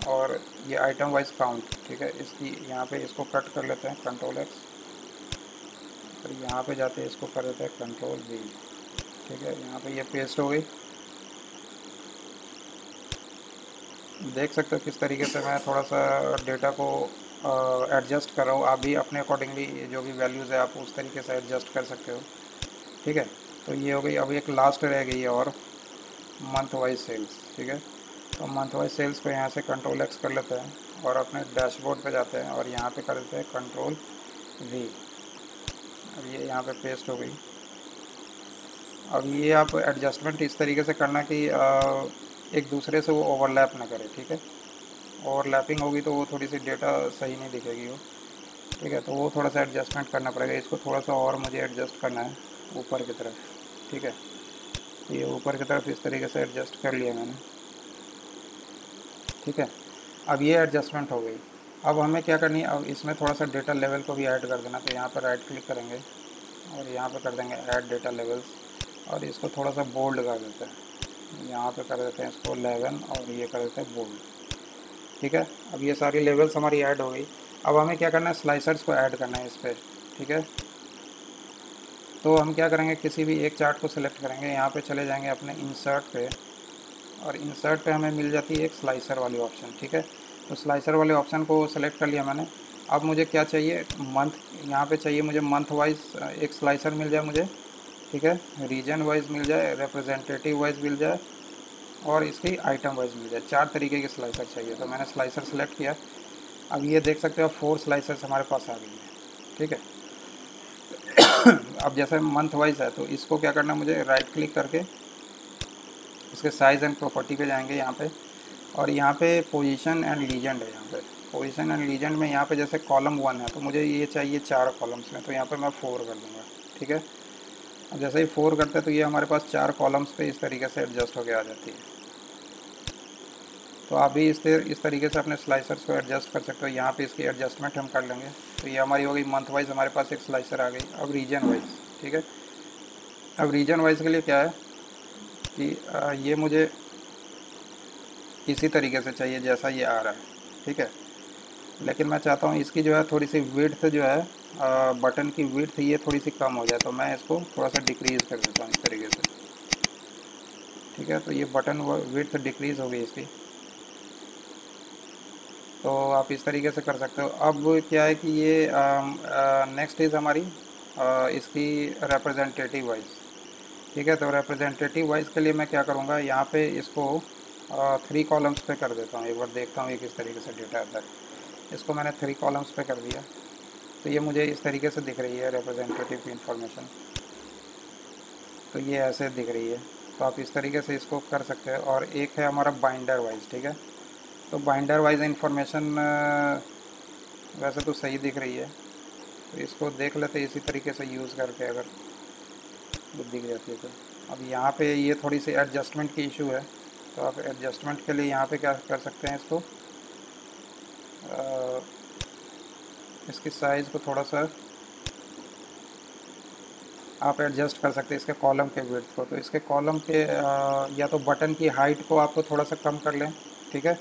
और ये आइटम वाइज काउंट, ठीक है। इसकी यहाँ पे इसको कट कर लेते हैं कंट्रोल एक्स और यहाँ पे जाते हैं इसको कर देते हैं कंट्रोल वी, ठीक है। यहाँ पे ये पेस्ट हो गई। देख सकते हो किस तरीके से मैं थोड़ा सा डेटा को एडजस्ट कर रहा हूँ। आप भी अपने अकॉर्डिंगली जो भी वैल्यूज़ है आप उस तरीके से एडजस्ट कर सकते हो, ठीक है। तो ये हो गई। अब एक लास्ट रह गई है और मंथ वाइज सेल्स, ठीक है। तो मंथ वाइज सेल्स को यहाँ से कंट्रोल एक्स कर लेते हैं और अपने डैशबोर्ड पे जाते हैं और यहाँ पे कर देते हैं कंट्रोल वी। अब ये यहाँ पे पेस्ट हो गई। अब ये आप एडजस्टमेंट इस तरीके से करना कि एक दूसरे से वो ओवरलैप ना करे, ठीक है। ओवरलैपिंग होगी तो वो थोड़ी सी डेटा सही नहीं दिखेगी वो, ठीक है। तो वो थोड़ा सा एडजस्टमेंट करना पड़ेगा। इसको थोड़ा सा और मुझे एडजस्ट करना है ऊपर की तरफ, ठीक है। ये ऊपर की तरफ इस तरीके से एडजस्ट कर लिया मैंने, ठीक है। अब ये एडजस्टमेंट हो गई। अब हमें क्या करनी है, अब इसमें थोड़ा सा डेटा लेवल को भी ऐड कर देना। तो यहाँ पर राइट क्लिक करेंगे और यहाँ पर कर देंगे ऐड डेटा लेवल्स और इसको थोड़ा सा बोल्ड कर देते हैं। यहाँ पे कर देते हैं इसको 11 और ये कर देते हैं बोल्ड, ठीक है। अब ये सारी लेवल्स हमारी ऐड हो गई। अब हमें क्या करना है, स्लाइसर्स को ऐड करना है इस पर, ठीक है। तो हम क्या करेंगे, किसी भी एक चार्ट को सिलेक्ट करेंगे, यहाँ पे चले जाएंगे अपने इंसर्ट पे और इंसर्ट पे हमें मिल जाती है एक स्लाइसर वाली ऑप्शन, ठीक है। तो स्लाइसर वाले ऑप्शन को सिलेक्ट कर लिया मैंने। अब मुझे क्या चाहिए, मंथ, यहाँ पे चाहिए मुझे मंथ वाइज एक स्लाइसर मिल जाए मुझे, ठीक है। रीजन वाइज मिल जाए, रिप्रेजेंटेटिव वाइज मिल जाए और इसकी आइटम वाइज मिल जाए। 4 तरीके के स्लाइसर चाहिए। तो मैंने स्लाइसर सेलेक्ट किया। अब ये देख सकते हो 4 स्लाइसर्स हमारे पास आ गई है, ठीक है। अब जैसे मंथ वाइज है तो इसको क्या करना है, मुझे राइट क्लिक करके इसके साइज़ एंड प्रॉपर्टी पे जाएंगे यहाँ पे और यहाँ पे पोजीशन एंड लीजेंड है। यहाँ पे पोजीशन एंड लीजेंड में यहाँ पे जैसे कॉलम 1 है तो मुझे ये चाहिए 4 कॉलम्स में, तो यहाँ पे मैं 4 कर दूँगा, ठीक है। अब जैसे ही 4 करते हैं तो ये हमारे पास 4 कॉलम्स पे इस तरीके से एडजस्ट होकर आ जाती है। तो आप भी इस तरीके से अपने स्लाइसर्स को एडजस्ट कर सकते हो। यहाँ पे इसकी एडजस्टमेंट हम कर लेंगे। तो ये हमारी हो गई मंथ वाइज, हमारे पास एक स्लाइसर आ गई। अब रीजन वाइज, ठीक है। अब रीजन वाइज के लिए क्या है कि ये मुझे इसी तरीके से चाहिए जैसा ये आ रहा है, ठीक है। लेकिन मैं चाहता हूँ इसकी जो है थोड़ी सी विड्थ जो है बटन की विड्थ ये थोड़ी सी कम हो जाए, तो मैं इसको थोड़ा सा डिक्रीज़ कर देता हूँ इस तरीके से, ठीक है। तो ये बटन विड्थ डिक्रीज़ हो गई इसकी। तो आप इस तरीके से कर सकते हो। अब क्या है कि ये नेक्स्ट इज़ हमारी इसकी रिप्रेजेंटेटिव वाइज, ठीक है। तो रिप्रेजेंटेटिव वाइज के लिए मैं क्या करूँगा, यहाँ पे इसको 3 कॉलम्स पे कर देता हूँ। एक बार देखता हूँ ये किस तरीके से डेटा आता है। इसको मैंने 3 कॉलम्स पे कर दिया तो ये मुझे इस तरीके से दिख रही है रिप्रेजेंटेटिव इंफॉर्मेशन। तो ये ऐसे दिख रही है। तो आप इस तरीके से इसको कर सकते हैं। और एक है हमारा बाइंडर वाइज, ठीक है। तो बाइंडर वाइज इंफॉर्मेशन वैसे तो सही दिख रही है, तो इसको देख लेते इसी तरीके से यूज़ करके, अगर दिख जाती है तो। अब यहाँ पे ये थोड़ी सी एडजस्टमेंट की इशू है, तो आप एडजस्टमेंट के लिए यहाँ पे क्या कर सकते हैं, इसको इसकी साइज़ को थोड़ा सा आप एडजस्ट कर सकते हैं, इसके कॉलम के विड्थ को। तो इसके कॉलम के या तो बटन की हाइट को आपको थोड़ा सा कम कर लें, ठीक है।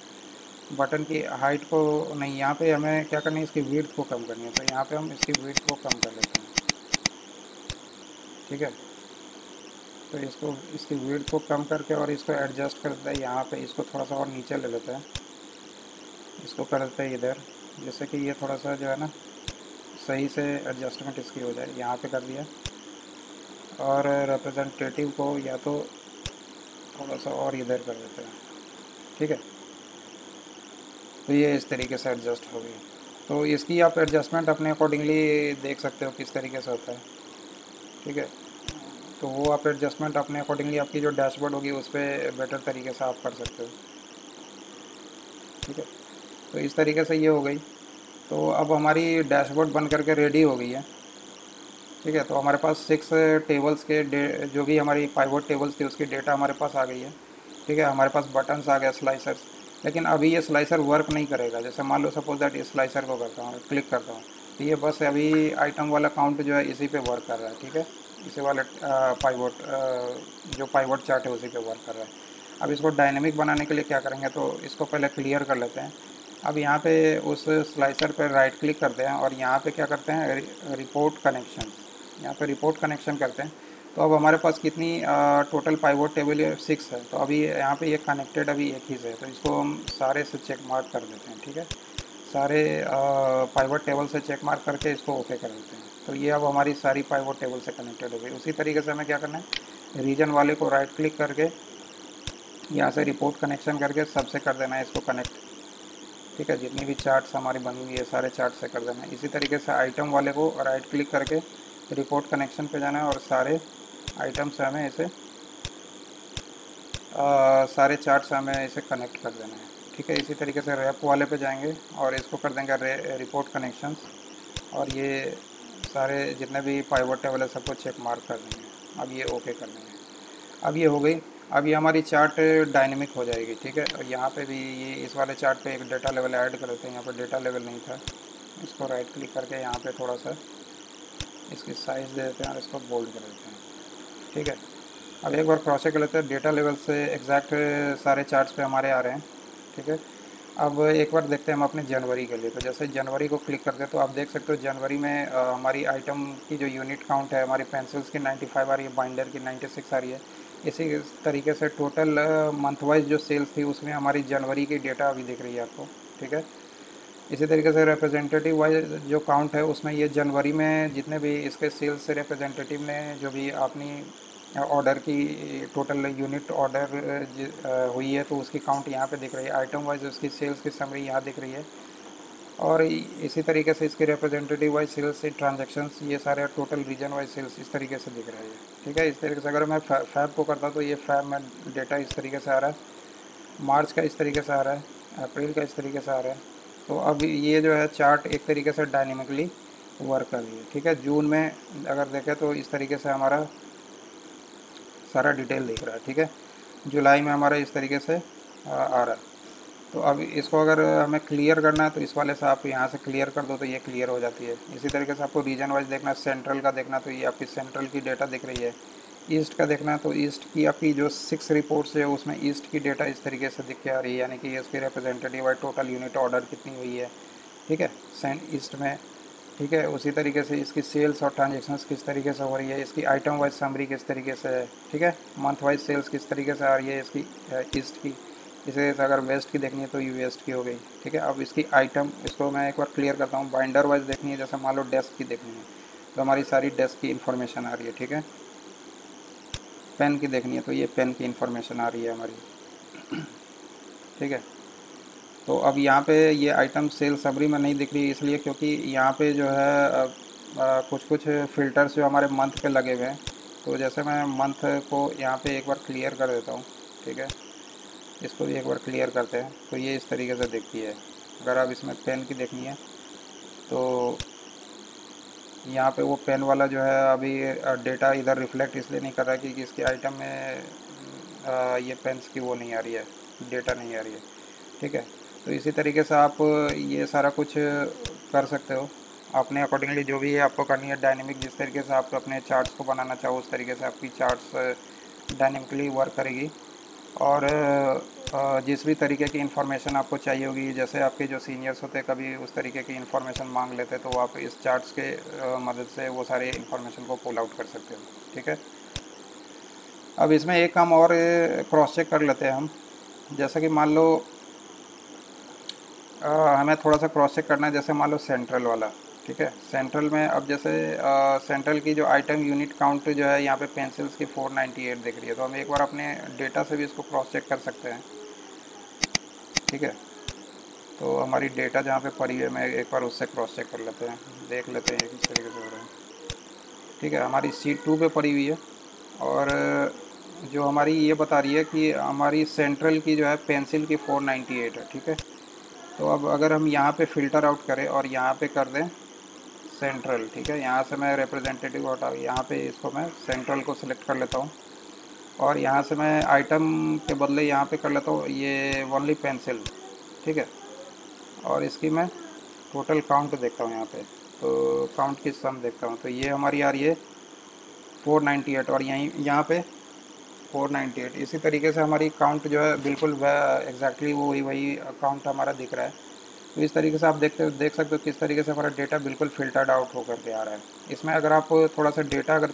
बटन की हाइट को नहीं, यहाँ पे हमें क्या करनी है, इसकी विड्थ को कम करनी है। तो यहाँ पे हम इसकी विड्थ को कम कर लेते हैं, ठीक है। तो इसको, इसकी विड्थ को कम करके और इसको एडजस्ट कर देते हैं यहाँ पे, इसको थोड़ा सा और नीचे ले लेते हैं, इसको कर देते हैं इधर, जैसे कि ये थोड़ा सा जो है ना सही से एडजस्टमेंट इसकी हो जाए। यहाँ पे कर दिया, और रिप्रेजेंटेटिव को या तो थोड़ा सा और इधर कर देते हैं, ठीक है। तो ये इस तरीके से एडजस्ट हो गई। तो इसकी आप एडजस्टमेंट अपने अकॉर्डिंगली देख सकते हो किस तरीके से होता है, ठीक है। तो वो आप एडजस्टमेंट अपने अकॉर्डिंगली आपकी जो डैशबोर्ड होगी उस पर बेटर तरीके से आप कर सकते हो, ठीक है। तो इस तरीके से ये हो गई। तो अब हमारी डैशबोर्ड बन करके रेडी हो गई है, ठीक है। तो हमारे पास 6 टेबल्स के जो भी हमारी पाइवट टेबल्स थी उसकी डेटा हमारे पास आ गई है, ठीक है। हमारे पास बटन्स आ गया, स्लाइसर्स। लेकिन अभी ये स्लाइसर वर्क नहीं करेगा। जैसे मान लो सपोज दैट इस स्लाइसर को करता हूँ, क्लिक करता हूँ, तो ये बस अभी आइटम वाला काउंट जो है इसी पे वर्क कर रहा है, ठीक है। इसी वाले पाइवट जो पाइवट चार्ट है उसी पे वर्क कर रहा है। अब इसको डायनेमिक बनाने के लिए क्या करेंगे, तो इसको पहले क्लियर कर लेते हैं। अब यहाँ पे उस स्लाइसर पर राइट क्लिक करते हैं और यहाँ पे क्या करते हैं, रिपोर्ट कनेक्शन, यहाँ पे रिपोर्ट कनेक्शन करते हैं। तो अब हमारे पास कितनी टोटल पाइवट टेबल 6 है। तो अभी यहाँ पे ये कनेक्टेड अभी एक ही से है, तो इसको हम सारे से चेक मार्क कर देते हैं, ठीक है। सारे पाइवट टेबल से चेक मार्क करके इसको ओके कर देते हैं। तो ये अब हमारी सारी पाइवट टेबल से कनेक्टेड हो गई। उसी तरीके से हमें क्या करना है, रीजन वाले को राइट क्लिक करके यहाँ से रिपोर्ट कनेक्शन करके सबसे कर देना है इसको कनेक्ट, ठीक है। जितनी भी चार्ट्स हमारी बनी हुई है सारे चार्ट से कर देना है। इसी तरीके से आइटम वाले को राइट क्लिक करके रिपोर्ट कनेक्शन पे जाना है और सारे आइटम से हमें इसे सारे चार्ट से हमें इसे कनेक्ट कर देना है, ठीक है। इसी तरीके से रैप वाले पे जाएंगे और इसको कर देंगे रिपोर्ट कनेक्शंस, और ये सारे जितने भी पाइवट टेबल है सबको चेक मार्क कर देंगे। अब ये ओके कर देंगे। अब ये हो गई। अब ये हमारी चार्ट डायनेमिक हो जाएगी, ठीक है। और यहाँ पे भी ये इस वाले चार्ट पे एक डेटा लेवल ऐड कर देते हैं। यहाँ पर डेटा लेवल नहीं था, इसको राइट क्लिक करके यहाँ पे थोड़ा सा इसकी साइज़ दे देते हैं और इसको बोल्ड कर देते हैं, ठीक है। अब एक बार क्रॉस चेक कर लेते हैं, डेटा लेवल से एग्जैक्ट सारे चार्ट्स पे हमारे आ रहे हैं, ठीक है। अब एक बार देखते हैं हम अपने जनवरी के लिए। तो जैसे जनवरी को क्लिक करते हैं तो आप देख सकते हो जनवरी में हमारी आइटम की जो यूनिट काउंट है, हमारी पेंसिल्स की 95 आ रही है, बाइंडर की 96 आ रही है। इसी तरीके से टोटल मंथ वाइज जो सेल्स थी उसमें हमारी जनवरी की डेटा अभी दिख रही है आपको, ठीक है। इसी तरीके से रिप्रेजेंटेटिव वाइज जो काउंट है उसमें ये जनवरी में जितने भी इसके सेल्स से रिप्रेजेंटेटिव ने जो भी अपनी ऑर्डर की टोटल यूनिट ऑर्डर हुई है तो उसकी काउंट यहाँ पे दिख रही है। आइटम वाइज उसकी सेल्स की समरी यहाँ दिख रही है। और इसी तरीके से इसके रिप्रेजेंटेटिव वाइज सेल्स से ट्रांजेक्शन्स, ये सारे टोटल रीजन वाइज सेल्स इस तरीके से दिख रहे हैं, ठीक है। इस तरीके से अगर मैं फैब को करता तो ये फैब में डेटा इस तरीके से आ रहा है, मार्च का इस तरीके से आ रहा है, अप्रैल का इस तरीके से आ रहा है। तो अब ये जो है चार्ट एक तरीके से डायनेमिकली वर्क कर रही है, ठीक है। जून में अगर देखें तो इस तरीके से हमारा सारा डिटेल दिख रहा है, ठीक है। जुलाई में हमारा इस तरीके से आ रहा है। तो अब इसको अगर हमें क्लियर करना है तो इस वाले से आप यहाँ से क्लियर कर दो तो ये क्लियर हो जाती है। इसी तरीके से आपको रीजन वाइज देखना है, सेंट्रल का देखना तो ये आपकी सेंट्रल की डेटा दिख रही है। ईस्ट का देखना है तो ईस्ट की आपकी जो 6 रिपोर्ट्स है उसमें ईस्ट की डेटा इस तरीके से दिख के आ रही है, यानी कि इसकी रिप्रेजेंटेटिव है टोटल यूनिट ऑर्डर कितनी हुई है, ठीक है, ईस्ट में, ठीक है। उसी तरीके से इसकी सेल्स और ट्रांजेक्शन्स किस तरीके से हो रही है, इसकी आइटम वाइज समरी किस तरीके से है, ठीक है। मंथ वाइज सेल्स किस तरीके से आ रही है इसकी ईस्ट की। इसे अगर वेस्ट की देखनी है तो ये वेस्ट की हो गई, ठीक है। अब इसकी आइटम, इसको मैं एक बार क्लियर करता हूँ। बाइंडर वाइज देखनी है, जैसे मान लो डेस्क की देखनी है तो हमारी सारी डेस्क की इन्फॉर्मेशन आ रही है, ठीक है। पेन की देखनी है तो ये पेन की इन्फॉर्मेशन आ रही है हमारी, ठीक है। तो अब यहाँ पे ये आइटम सेल समरी में नहीं दिख रही, इसलिए क्योंकि यहाँ पे जो है कुछ कुछ फ़िल्टर्स जो हमारे मंथ पे लगे हुए हैं। तो जैसे मैं मंथ को यहाँ पे एक बार क्लियर कर देता हूँ, ठीक है। इसको भी एक बार क्लियर करते हैं तो ये इस तरीके से दिखती है। अगर आप इसमें पेन की देखनी है तो यहाँ पे वो पेन वाला जो है अभी डेटा इधर रिफ्लेक्ट इसलिए नहीं कर रहा कि इसके आइटम में ये पेन्स की वो नहीं आ रही है, डेटा नहीं आ रही है, ठीक है। तो इसी तरीके से आप ये सारा कुछ कर सकते हो अपने अकॉर्डिंगली, जो भी है आपको करनी है डायनेमिक। जिस तरीके से आप अपने चार्ट्स को बनाना चाहो उस तरीके से आपकी चार्ट्स डायनेमिकली वर्क करेगी। और जिस भी तरीके की इन्फॉर्मेशन आपको चाहिए होगी, जैसे आपके जो सीनियर्स होते हैं कभी उस तरीके की इन्फॉर्मेशन मांग लेते हैं, तो आप इस चार्ट्स के मदद से वो सारे इन्फॉर्मेशन को पुल आउट कर सकते हो। ठीक है, अब इसमें एक काम और क्रॉस चेक कर लेते हैं हम। जैसा कि मान लो हमें थोड़ा सा क्रॉस चेक करना है, जैसे मान लो सेंट्रल वाला। ठीक है, सेंट्रल में अब जैसे सेंट्रल की जो आइटम यूनिट काउंट जो है यहाँ पे पेंसिल्स की 498 दिख रही है, तो हम एक बार अपने डेटा से भी इसको क्रॉस चेक कर सकते हैं। ठीक है, तो हमारी डेटा जहाँ पे पड़ी है, मैं एक बार उससे क्रॉस चेक कर लेते हैं, देख लेते हैं किस तरीके से हो रहा है। ठीक है, हमारी सीट 2 पे पड़ी हुई है, और जो हमारी ये बता रही है कि हमारी सेंट्रल की जो है पेंसिल की 498 है। ठीक है, तो अब अगर हम यहाँ पे फ़िल्टर आउट करें और यहाँ पे कर दें सेंट्रल। ठीक है, यहाँ से मैं रिप्रेजेंटेटिव हटा, यहाँ पे इसको मैं सेंट्रल को सिलेक्ट कर लेता हूँ, और यहाँ से मैं आइटम के बदले यहाँ पे कर लेता हूँ ये ओनली पेंसिल। ठीक है, और इसकी मैं टोटल काउंट देखता हूँ यहाँ पे, तो काउंट की सम देखता हूँ, तो ये हमारी आ रही है 498, और यहीं यहाँ पे 498। इसी तरीके से हमारी काउंट जो है बिल्कुल एग्जैक्टली वही वही काउंट हमारा दिख रहा है। तो इस तरीके से आप देख सकते हो किस तरीके से हमारा डेटा बिल्कुल फ़िल्टर्ड आउट होकर के आ रहा है। इसमें अगर आप थोड़ा सा डेटा अगर